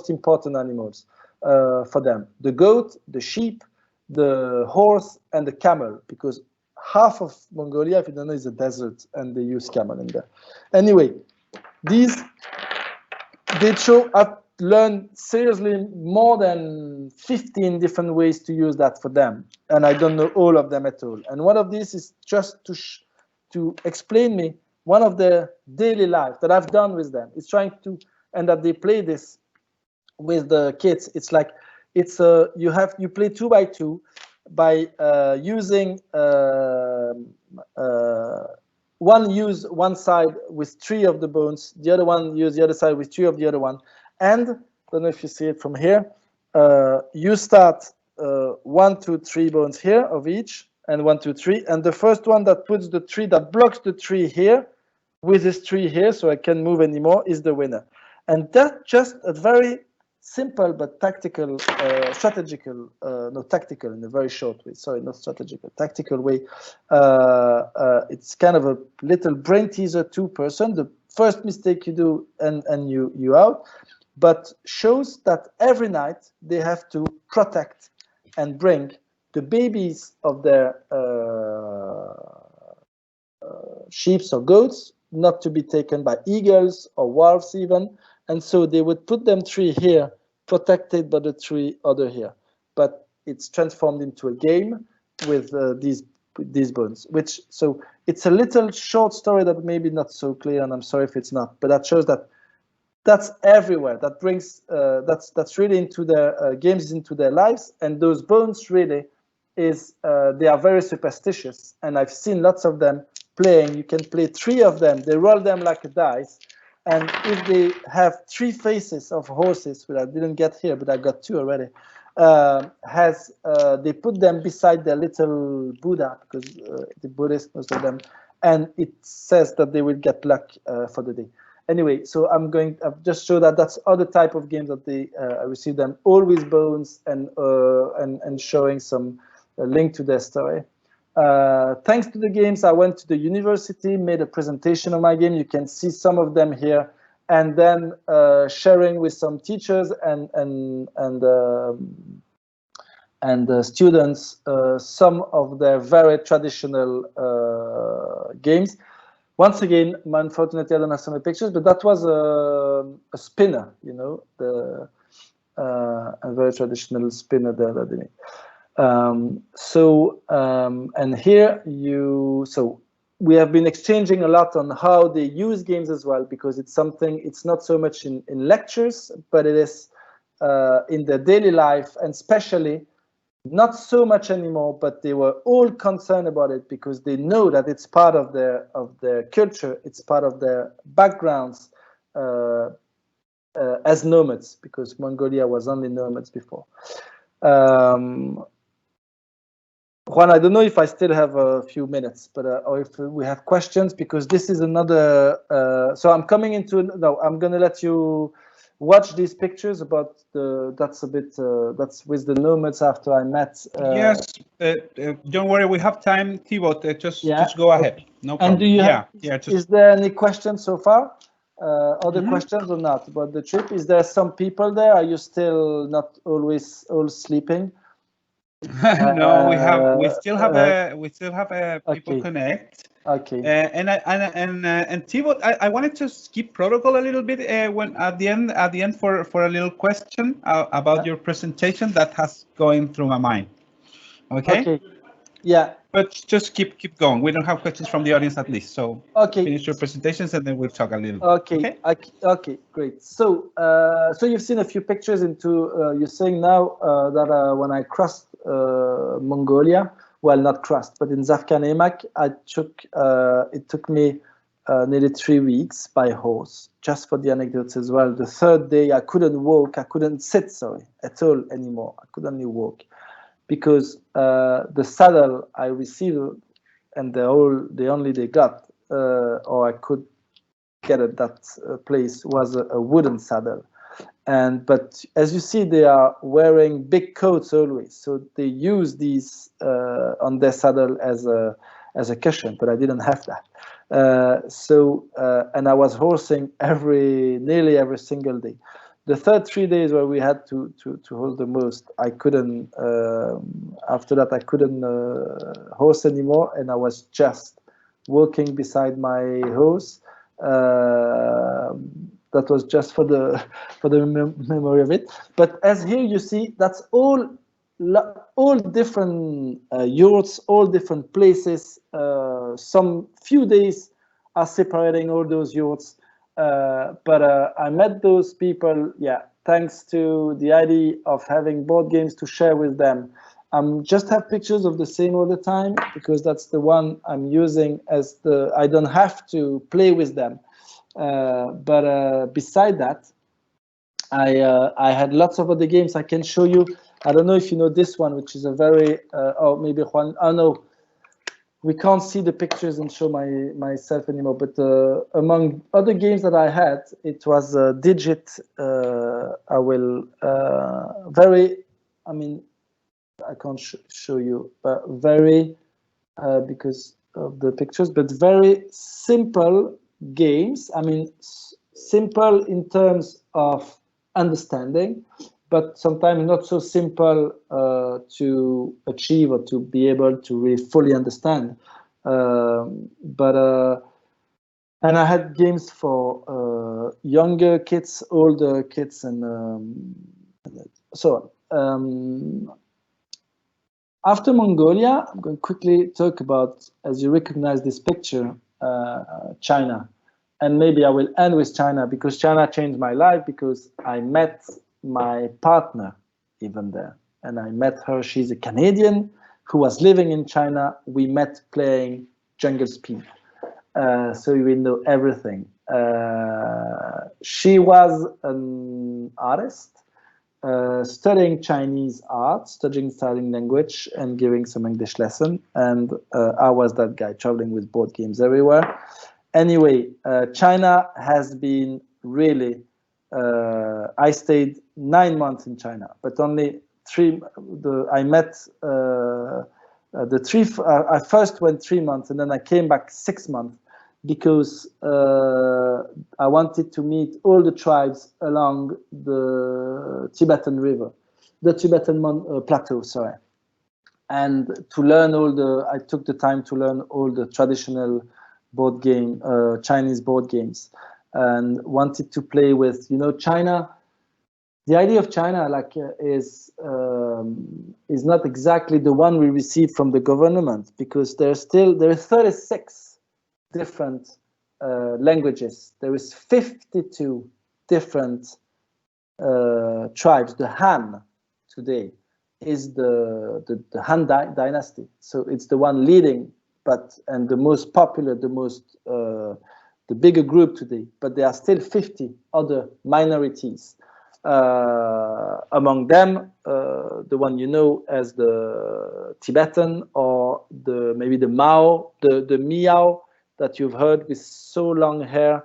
important animals for them: the goat, the sheep, the horse, and the camel. Because half of Mongolia, if you don't know, is a desert, and they use camel in there. Anyway, they show up. Learn seriously more than 15 different ways to use that for them, and I don't know all of them at all. And one of these is just to explain me one of the daily life that I've done with them. It's trying to, and that they play this with the kids. It's like you play 2 by 2 by using one side with 3 of the bones, the other one use the other side with 3 of the other one. And I don't know if you see it from here. You start 1, 2, 3 bones here of each, and 1, 2, 3. And the first one that puts the tree, that blocks the tree here, with this tree here, so I can't move anymore, is the winner. And that's just a very simple but tactical, tactical in a very short way. Sorry, not strategical, tactical way. It's kind of a little brain teaser 2-person. The first mistake you do, and you out. But shows that every night they have to protect and bring the babies of their sheep or goats, not to be taken by eagles or wolves even. And so they would put them 3 here, protected by the 3 other here. But it's transformed into a game with these bones. So it's a little short story that maybe not so clear, and I'm sorry if it's not, but that shows that that's everywhere. That brings that's really into their games, into their lives, and those bones really is they are very superstitious, and I've seen lots of them playing. You can play 3 of them. They roll them like a dice, and if they have 3 faces of horses, which I didn't get here, but I got 2 already, they put them beside their little Buddha, because the Buddhists, most of them, and it says that they will get luck for the day. Anyway, so I've just showed that that's other type of games that they receive them, all with bones and showing some link to their story. Thanks to the games, I went to the university, made a presentation of my game. You can see some of them here, and then sharing with some teachers and students some of their very traditional games. Once again, unfortunately, I don't have so many pictures, but that was a spinner, you know, a very traditional spinner there that they made. And here so we have been exchanging a lot on how they use games as well, because it's something, it's not so much in lectures, but it is in their daily life, and especially not so much anymore, but they were all concerned about it because they know that it's part of their culture, it's part of their backgrounds as nomads, because Mongolia was only nomads before. Juan, I don't know if I still have a few minutes, but or if we have questions, because this is another. So I'm coming into no. I'm going to let you watch these pictures about the. That's a bit. That's with the nomads after I met. Yes, don't worry. We have time, Thibaut. Just go ahead. No problem. And do you have? Is there any questions so far? Other questions or not about the trip? Is there some people there? Are you still not always all sleeping? No, we still have people Okay, connect. okay, And Thibaut, I wanted to skip protocol a little bit when at the end for a little question about your presentation that has going through my mind. Okay, okay, yeah, but just keep going. We don't have questions from the audience at least, so okay, finish your presentations and then we'll talk a little. okay, Okay. okay, great. So, so you've seen a few pictures into. You're saying now that when I crossed Mongolia, well, not crossed, but in Zavkanemak, it took me nearly 3 weeks by horse. Just for the anecdotes as well. The third day, I couldn't sit, sorry, at all anymore. I could only walk because the saddle I received and the only they got, or I could get at that place, was a wooden saddle. But as you see, they are wearing big coats always, so they use these on their saddle as a cushion. But I didn't have that, and I was horsing nearly every single day. The third 3 days where we had to horse the most, I couldn't. After that, I couldn't horse anymore, and I was just walking beside my horse. That was just for the memory of it. But as here you see, that's all different yurts, all different places. Some few days are separating all those yurts. But I met those people, yeah, thanks to the idea of having board games to share with them. Just have pictures of the same all the time because that's the one I'm using as I don't have to play with them. But beside that, I had lots of other games I can show you. I don't know if you know this one, which is a very, oh, maybe Juan, oh no, we can't see the pictures and show myself anymore. But among other games that I had, it was Digit. I will, I mean, I can't show you, but very, because of the pictures, but very simple games. I mean, simple in terms of understanding, but sometimes not so simple to achieve or to be able to really fully understand. And I had games for younger kids, older kids, and so on. After Mongolia, I'm going to quickly talk about, as you recognize this picture, China. And maybe I will end with China because China changed my life because I met my partner even there. And I met her, she's a Canadian who was living in China. We met playing Jungle Speed. So we know everything. She was an artist. Studying Chinese art, studying sign language, and giving some English lesson. And I was that guy traveling with board games everywhere. Anyway, China has been really. I stayed 9 months in China, but only three. I met the three. I first went 3 months, and then I came back 6 months because I wanted to meet all the tribes along the Tibetan river, the Tibetan plateau, sorry. And to learn I took the time to learn all the traditional board game, Chinese board games, and wanted to play with, China. The idea of China, is not exactly the one we received from the government because there are 36 different languages. There is 52 different tribes. The Han today is the Han dynasty. So it's the one leading, and the most popular, the bigger group today. But there are still 50 other minorities. Among them, the one you know as the Tibetan, or maybe the Mao, the Miao that you've heard with so long hair,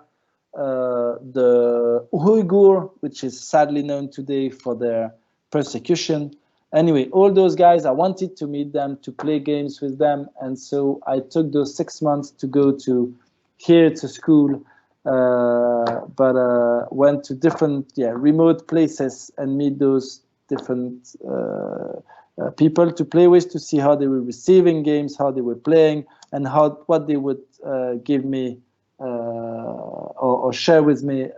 the Uyghur, which is sadly known today for their persecution. Anyway, all those guys, I wanted to meet them, to play games with them, and so I took those 6 months to go to school, but went to different remote places and meet those different people to play with, to see how they were receiving games, how they were playing, and what they would give me or share with me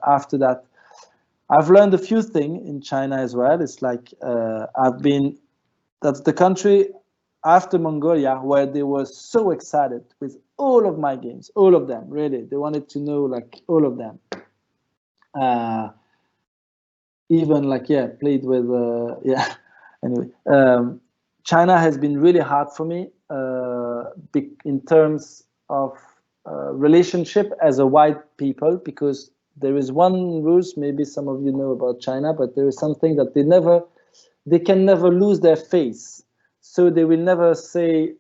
after that. I've learned a few things in China as well. It's like that's the country after Mongolia where they were so excited with all of my games, all of them, really. They wanted to know like all of them. Even like, played with, anyway. China has been really hard for me in terms of relationship as a white people, because there is one rules, maybe some of you know about China, but there is something that they can never lose their face. So they will never say,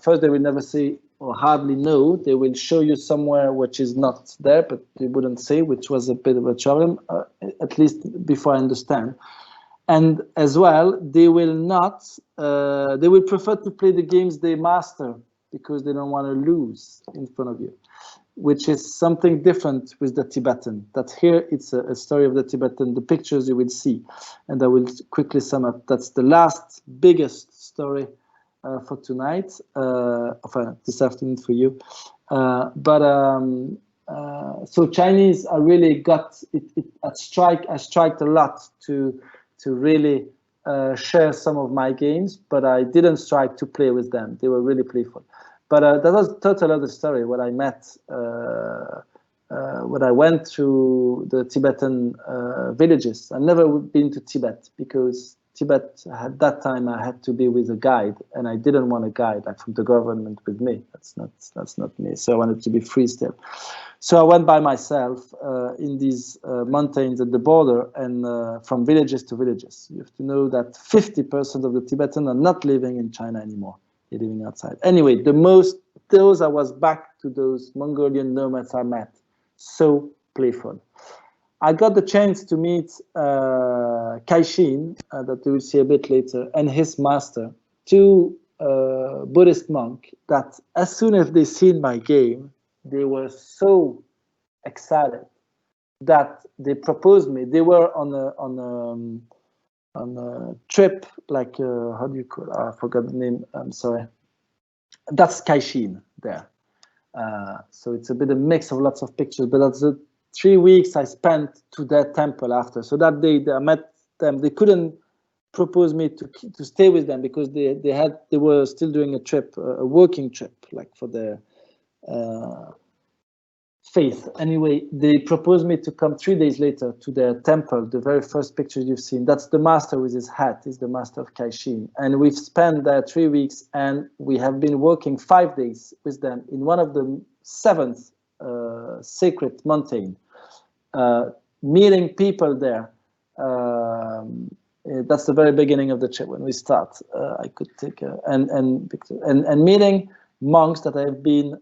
first they will never say or hardly no. They will show you somewhere which is not there, but they wouldn't say, which was a bit of a problem, at least before I understand. And as well, they will not, they will prefer to play the games they master because they don't want to lose in front of you, which is something different with the Tibetan. That here it's a story of the Tibetan, the pictures you will see, and I will quickly sum up. That's the last biggest story for tonight, this afternoon for you. So Chinese, I really got it. I striked a lot to really share some of my games, but I didn't strike to play with them. They were really playful. But that was a total other story. When I met, when I went through the Tibetan villages. I've never been to Tibet because Tibet at that time I had to be with a guide, and I didn't want a guide like from the government with me. That's not me. So I wanted to be free still. So I went by myself in these mountains at the border, and from villages to villages. You have to know that 50% of the Tibetans are not living in China anymore. They're living outside. Anyway, those I was back to those Mongolian nomads I met. So playful. I got the chance to meet Kaishin, that you will see a bit later, and his master, two Buddhist monks that as soon as they seen my game, they were so excited that they proposed me. They were on a trip, like how do you call it? I forgot the name. I'm sorry. That's Kaishin there. So it's a bit of a mix of lots of pictures, but that's the 3 weeks I spent to their temple after. So that day I met them. They couldn't propose me to stay with them because they were still doing a trip, a working trip, like for their faith. Anyway, they proposed me to come 3 days later to their temple. The very first picture you've seen, that's the master with his hat, is the master of Kaishin. And we've spent there 3 weeks, and we have been working 5 days with them in one of the 7th sacred mountain, meeting people there. That's the very beginning of the trip when we start. I could take and meeting monks that have been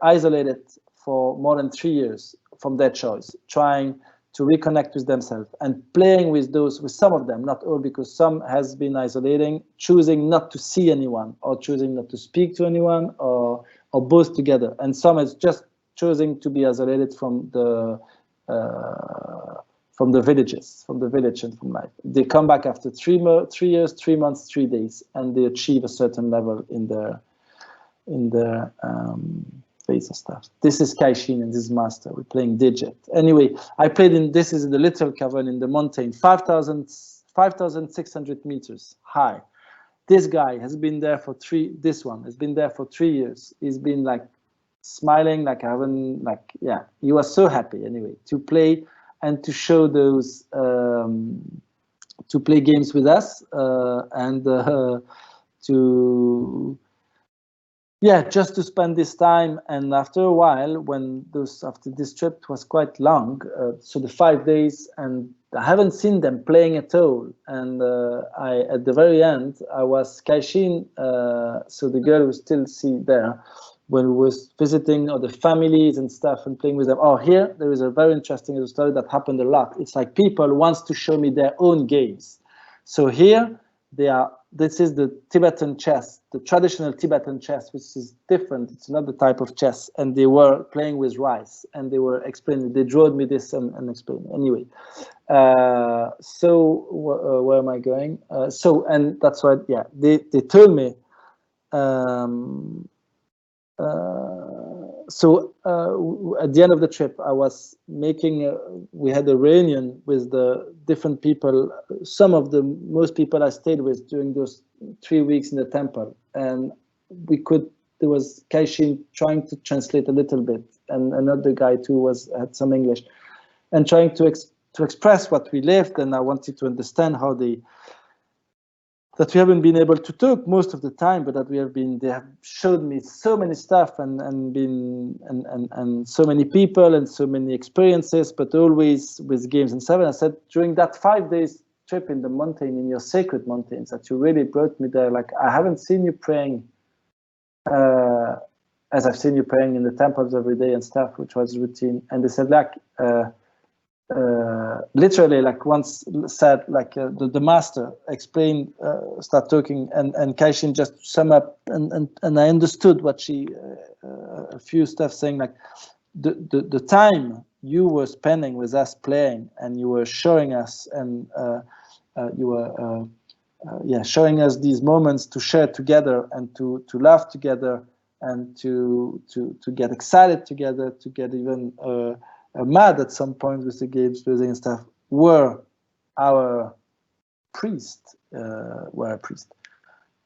isolated for more than 3 years from their choice, trying to reconnect with themselves and playing with some of them, not all, because some has been isolating, choosing not to see anyone or choosing not to speak to anyone or both together. And some is just choosing to be isolated from the villages, from the village and from life. They come back after 3 years, 3 months, 3 days, and they achieve a certain level in their phase and stuff. This is Kaishin and this is Master. We're playing Digit. Anyway, I played this is in the little cavern in the mountain, 5,600 meters high. This guy has been there for this one has been there for 3 years. He's been like smiling, like he was so happy anyway to play and to show those, to play games with us and just to spend this time. And after a while, after this trip was quite long, so the 5 days, and I haven't seen them playing at all. And at the very end, I was Kaishin, so the girl was still there when we was visiting other families and stuff and playing with them. Oh, here there is a very interesting story that happened a lot. It's like people wants to show me their own games. So here they are this is the Tibetan chess, the traditional Tibetan chess, which is different. It's another type of chess. And they were playing with rice, and they were explaining. They showed me this and explained. Anyway, where am I going? And that's why, yeah, they told me. At the end of the trip, I was making. We had a reunion with the different people. Most people I stayed with during those 3 weeks in the temple, and there was Kaishin trying to translate a little bit, and another guy too had some English, and trying to express what we lived, and I wanted to understand how that we haven't been able to talk most of the time, but that they have showed me so many stuff and so many people and so many experiences, but always with games and seven. I said, during that 5 days trip in the mountain, in your sacred mountains, that you really brought me there. Like, I haven't seen you praying as I've seen you praying in the temples every day and stuff, which was routine. And they said, like, literally, like, once said, like, the master explained, start talking, and Kaishin just sum up, and I understood what she, a few stuff saying, like, the time you were spending with us playing, and you were showing us, and you were showing us these moments to share together, and to laugh together, and to get excited together, to get even mad at some point with the games losing and stuff, were a priest.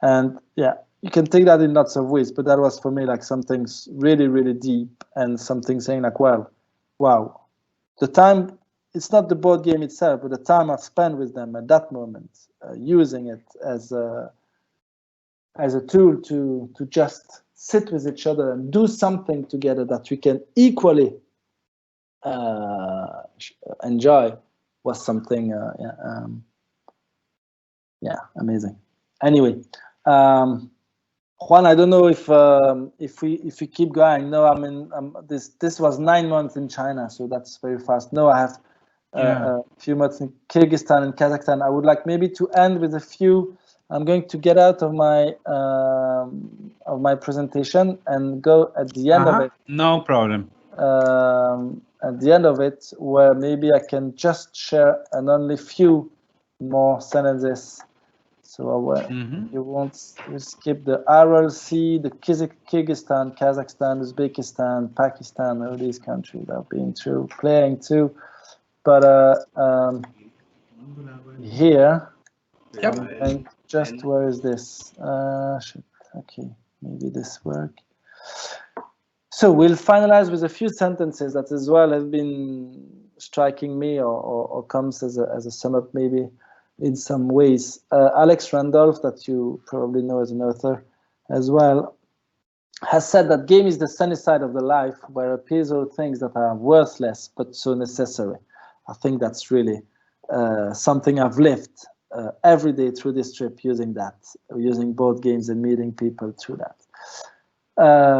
And yeah, you can take that in lots of ways, but that was for me like something really, really deep, and something saying like, well, wow, the time, it's not the board game itself, but the time I've spent with them at that moment, using it as a tool to just sit with each other and do something together that we can equally enjoy, was something amazing. Anyway, Juan, I don't know if we keep going. No, I mean, this was 9 months in China, so that's very fast. No, I have a few months in Kyrgyzstan and Kazakhstan. I would like maybe to end with a few. I'm going to get out of my presentation and go at the end of it. No problem. At the end of it, where maybe I can just share and only few more sentences. So you won't skip the RLC, the Kyrgyzstan, Kazakhstan, Uzbekistan, Pakistan, all these countries I've been through, playing too. But here, and just where is this? Okay, maybe this work. So we'll finalize with a few sentences that as well have been striking me, or comes as a sum up maybe in some ways. Alex Randolph, that you probably know as an author as well, has said that game is the sunny side of the life, where appears all things that are worthless but so necessary. I think that's really something I've lived every day through this trip, using board games and meeting people through that.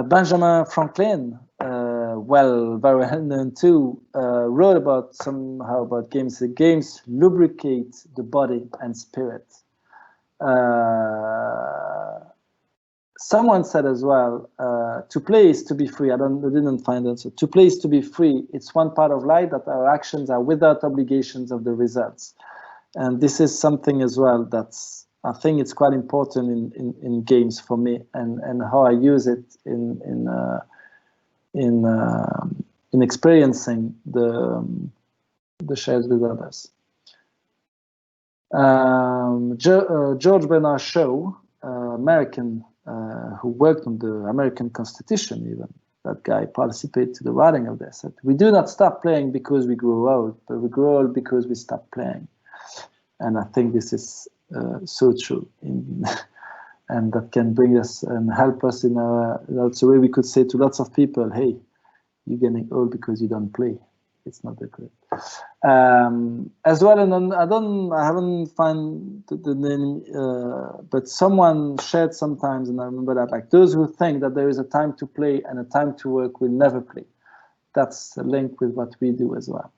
Benjamin Franklin, very well known too, wrote about games. The games lubricate the body and spirit. Someone said as well, to play is to be free. I didn't find it. So to play is to be free. It's one part of life that our actions are without obligations of the results. And this is something as well I think it's quite important in games for me, and how I use it in experiencing the shares with others. George Bernard Shaw, American, who worked on the American Constitution, even that guy participated to the writing of this. Said, we do not stop playing because we grow old, but we grow old because we stop playing. And I think this is so true, and that can bring us and help us in that's a way we could say to lots of people, hey, you're getting old because you don't play. It's not that good. As well, and I haven't found the name, but someone shared sometimes, and I remember that, like, those who think that there is a time to play and a time to work will never play. That's a link with what we do as well.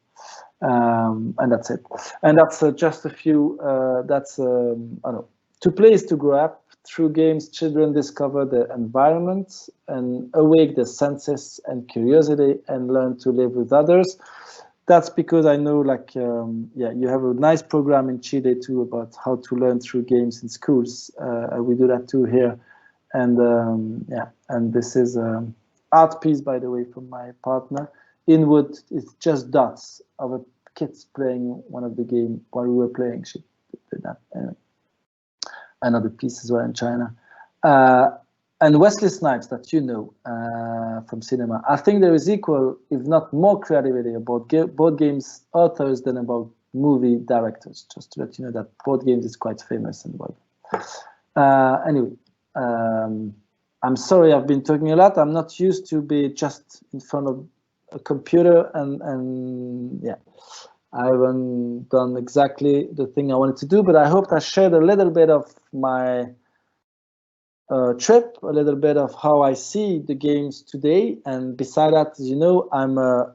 And that's it. And that's just a few. That's I don't know, To play is to grow up. Through games, children discover the environment and awake their senses and curiosity and learn to live with others. That's because I know, like, yeah, you have a nice program in Chile too about how to learn through games in schools. We do that too here, and yeah, and this is art piece, by the way, from my partner. In wood, it's just dots of a kids playing one of the game while we were playing. She did that. Anyway. Another piece as well in China. And Wesley Snipes, that you know from cinema. I think there is equal, if not more, creativity about board games authors than about movie directors. Just to let you know that board games is quite famous in the world. Anyway, I'm sorry I've been talking a lot. I'm not used to be just in front of a computer and yeah. I haven't done exactly the thing I wanted to do, but I hoped I shared a little bit of my trip, a little bit of how I see the games today. And beside that, as you know, I'm a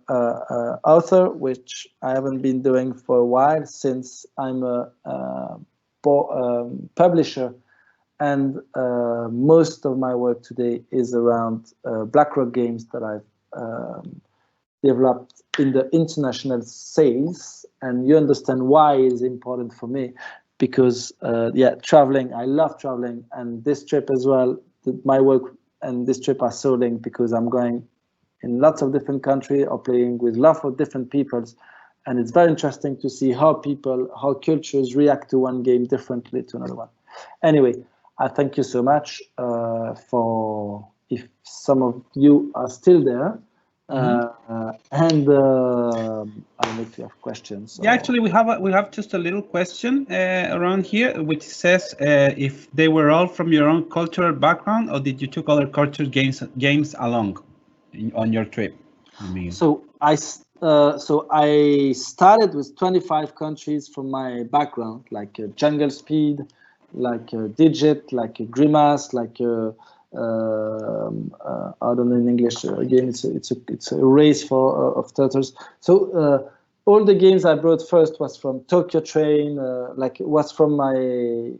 author, which I haven't been doing for a while since I'm a publisher. And most of my work today is around Blackrock Games that I've developed in the international sales, and you understand why it's important for me, because yeah, traveling, I love traveling, and this trip as well, my work and this trip are so linked because I'm going in lots of different countries or playing with lots of different peoples, and it's very interesting to see how cultures react to one game differently to another one. Anyway, I thank you so much for, if some of you are still there. And I don't know if you have questions. Yeah, actually, we have just a little question around here, which says if they were all from your own cultural background, or did you took other culture games along on your trip? I mean. So I started with 25 countries from my background, like Jungle Speed, like Digit, like Grimace, like I don't know in English. Again, it's a race for of turtles. So all the games I brought first was from Tokyo Train, like was from my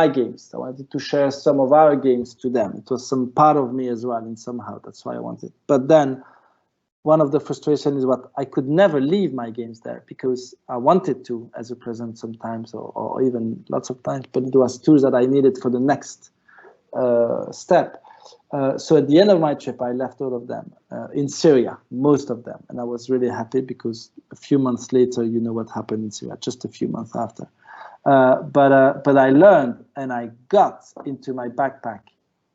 games. I wanted to share some of our games to them. It was some part of me as well, and somehow that's why I wanted. But then one of the frustrations is what I could never leave my games there because I wanted to as a present sometimes, or even lots of times, but it was tools that I needed for the next step. So at the end of my trip, I left all of them in Syria, most of them. And I was really happy because a few months later, you know what happened in Syria, just a few months after. But I learned and I got into my backpack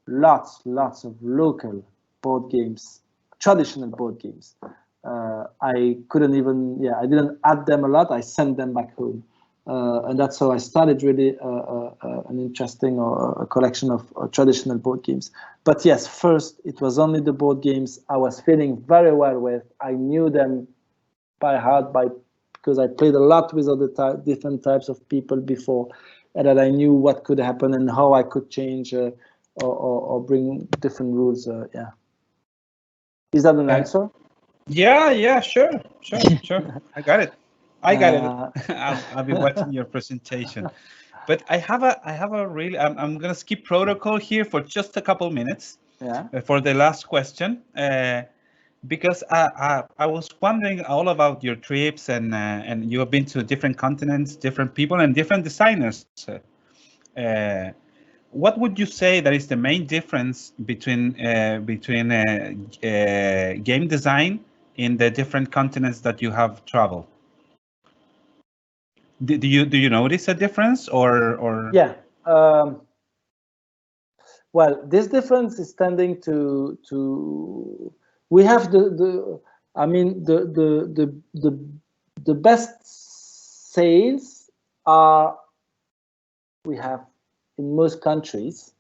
lots of local board games, traditional board games. I couldn't even, I didn't add them a lot. I sent them back home. And that's how I started really an interesting a collection of traditional board games. But yes, first it was only the board games I was feeling very well with. I knew them by heart because I played a lot with other different types of people before, and that I knew what could happen and how I could change or bring different rules. Yeah. Is that an answer? Yeah, sure. I got it. I'll be watching your presentation. But I have a really, I'm gonna skip protocol here for just a couple minutes. Yeah. For the last question, because I was wondering all about your trips and you have been to different continents, different people, and different designers. What would you say that is the main difference between game design in the different continents that you have traveled? Do you notice a difference or? Yeah. Well, this difference is tending to we have the best sales are we have in most countries,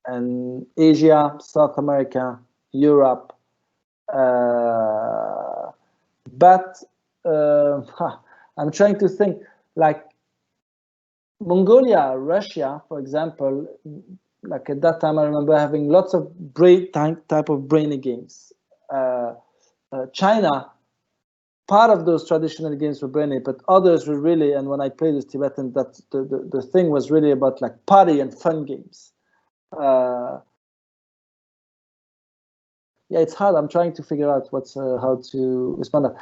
and Asia, South America, Europe, but I'm trying to think, like Mongolia, Russia, for example. Like at that time, I remember having lots of type of brainy games. China, part of those traditional games were brainy, but others were really, and when I played with Tibetan, that the thing was really about like party and fun games. Yeah, it's hard. I'm trying to figure out how to respond.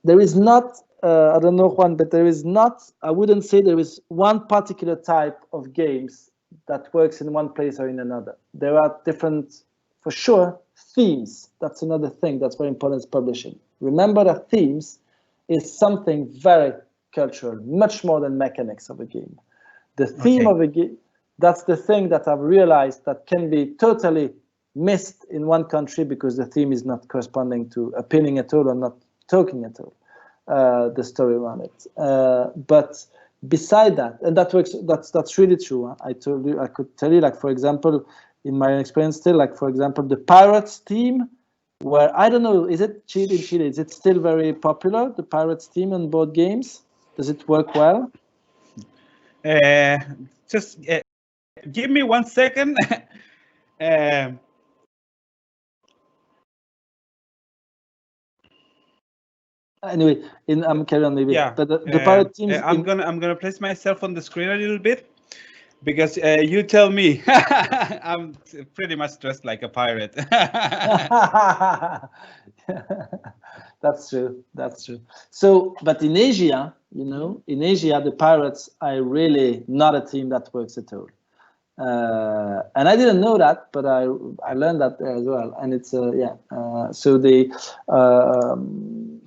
There is not, I don't know, Juan, but there is not, I wouldn't say there is one particular type of games that works in one place or in another. There are different, for sure, themes. That's another thing that's very important in publishing. Remember that themes is something very cultural, much more than mechanics of a game. The theme of a game, that's the thing that I've realized that can be totally missed in one country because the theme is not corresponding to appealing at all or not talking at all, the story around it. But beside that, and that works, that's really true. I could tell you, like, for example, in my experience still, like, for example, the Pirates theme, where, I don't know, is it in Chile, is it still very popular, the Pirates theme on board games? Does it work well? Just give me 1 second. Anyway, I'm carrying on maybe. Yeah, but the pirate teams. I'm gonna place myself on the screen a little bit because you tell me. I'm pretty much dressed like a pirate. That's true. That's true. So, but in Asia, you know, in Asia, the pirates are really not a team that works at all. And I didn't know that, but I learned that there as well. And it's so they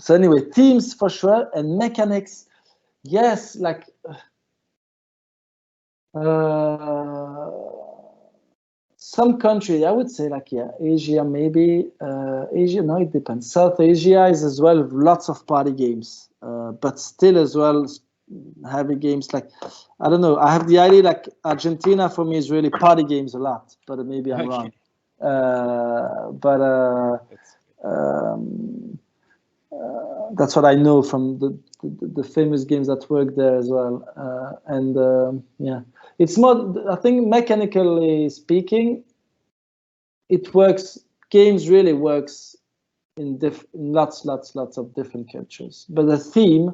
so anyway, themes for sure, and mechanics, yes, like some country, I would say, like, yeah, Asia maybe. Asia, no, it depends. South Asia is as well lots of party games, but still as well heavy games. Like, I don't know, I have the idea like Argentina for me is really party games a lot, but maybe I'm wrong. That's what I know from the famous games that work there as well. Yeah, it's more, I think, mechanically speaking, it works. Games really works in lots of different cultures, but the theme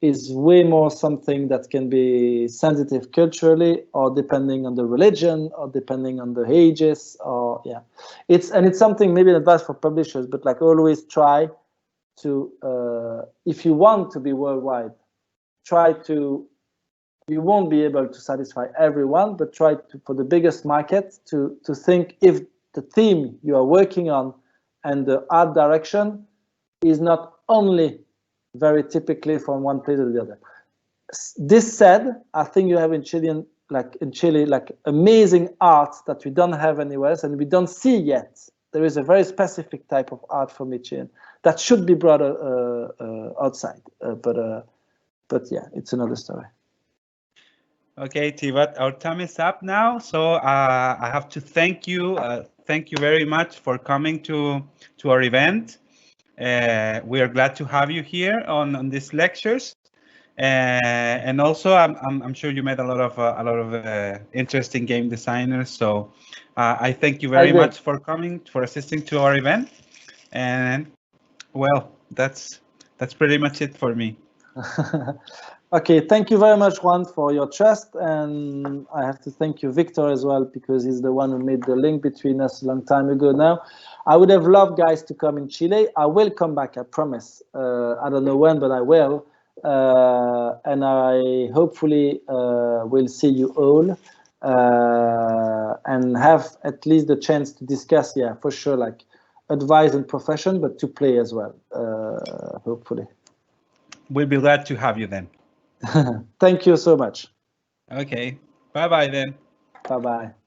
is way more something that can be sensitive culturally, or depending on the religion, or depending on the ages, or yeah, it's something, maybe an advice for publishers, but like, always try to, if you want to be worldwide, you won't be able to satisfy everyone, but try to, for the biggest market, to think if the theme you are working on and the art direction is not only very typically from one place or the other. This said, I think you have in Chile, like amazing art that we don't have anywhere else and we don't see yet. There is a very specific type of art from Chile that should be brought outside. But yeah, it's another story. Okay, Tibat, our time is up now. So I have to thank you. Thank you very much for coming to our event. We are glad to have you here on these lectures, and also I'm sure you met a lot of interesting game designers. So I thank you very much for coming, for assisting to our event, and well, that's pretty much it for me. Okay, thank you very much, Juan, for your trust, and I have to thank you, Victor, as well, because he's the one who made the link between us a long time ago now. I would have loved guys to come in Chile. I will come back, I promise. I don't know when, but I will. And I hopefully will see you all and have at least the chance to discuss, yeah, for sure, like advice and profession, but to play as well, hopefully. We'll be glad to have you then. Thank you so much. Okay. Bye-bye then. Bye-bye.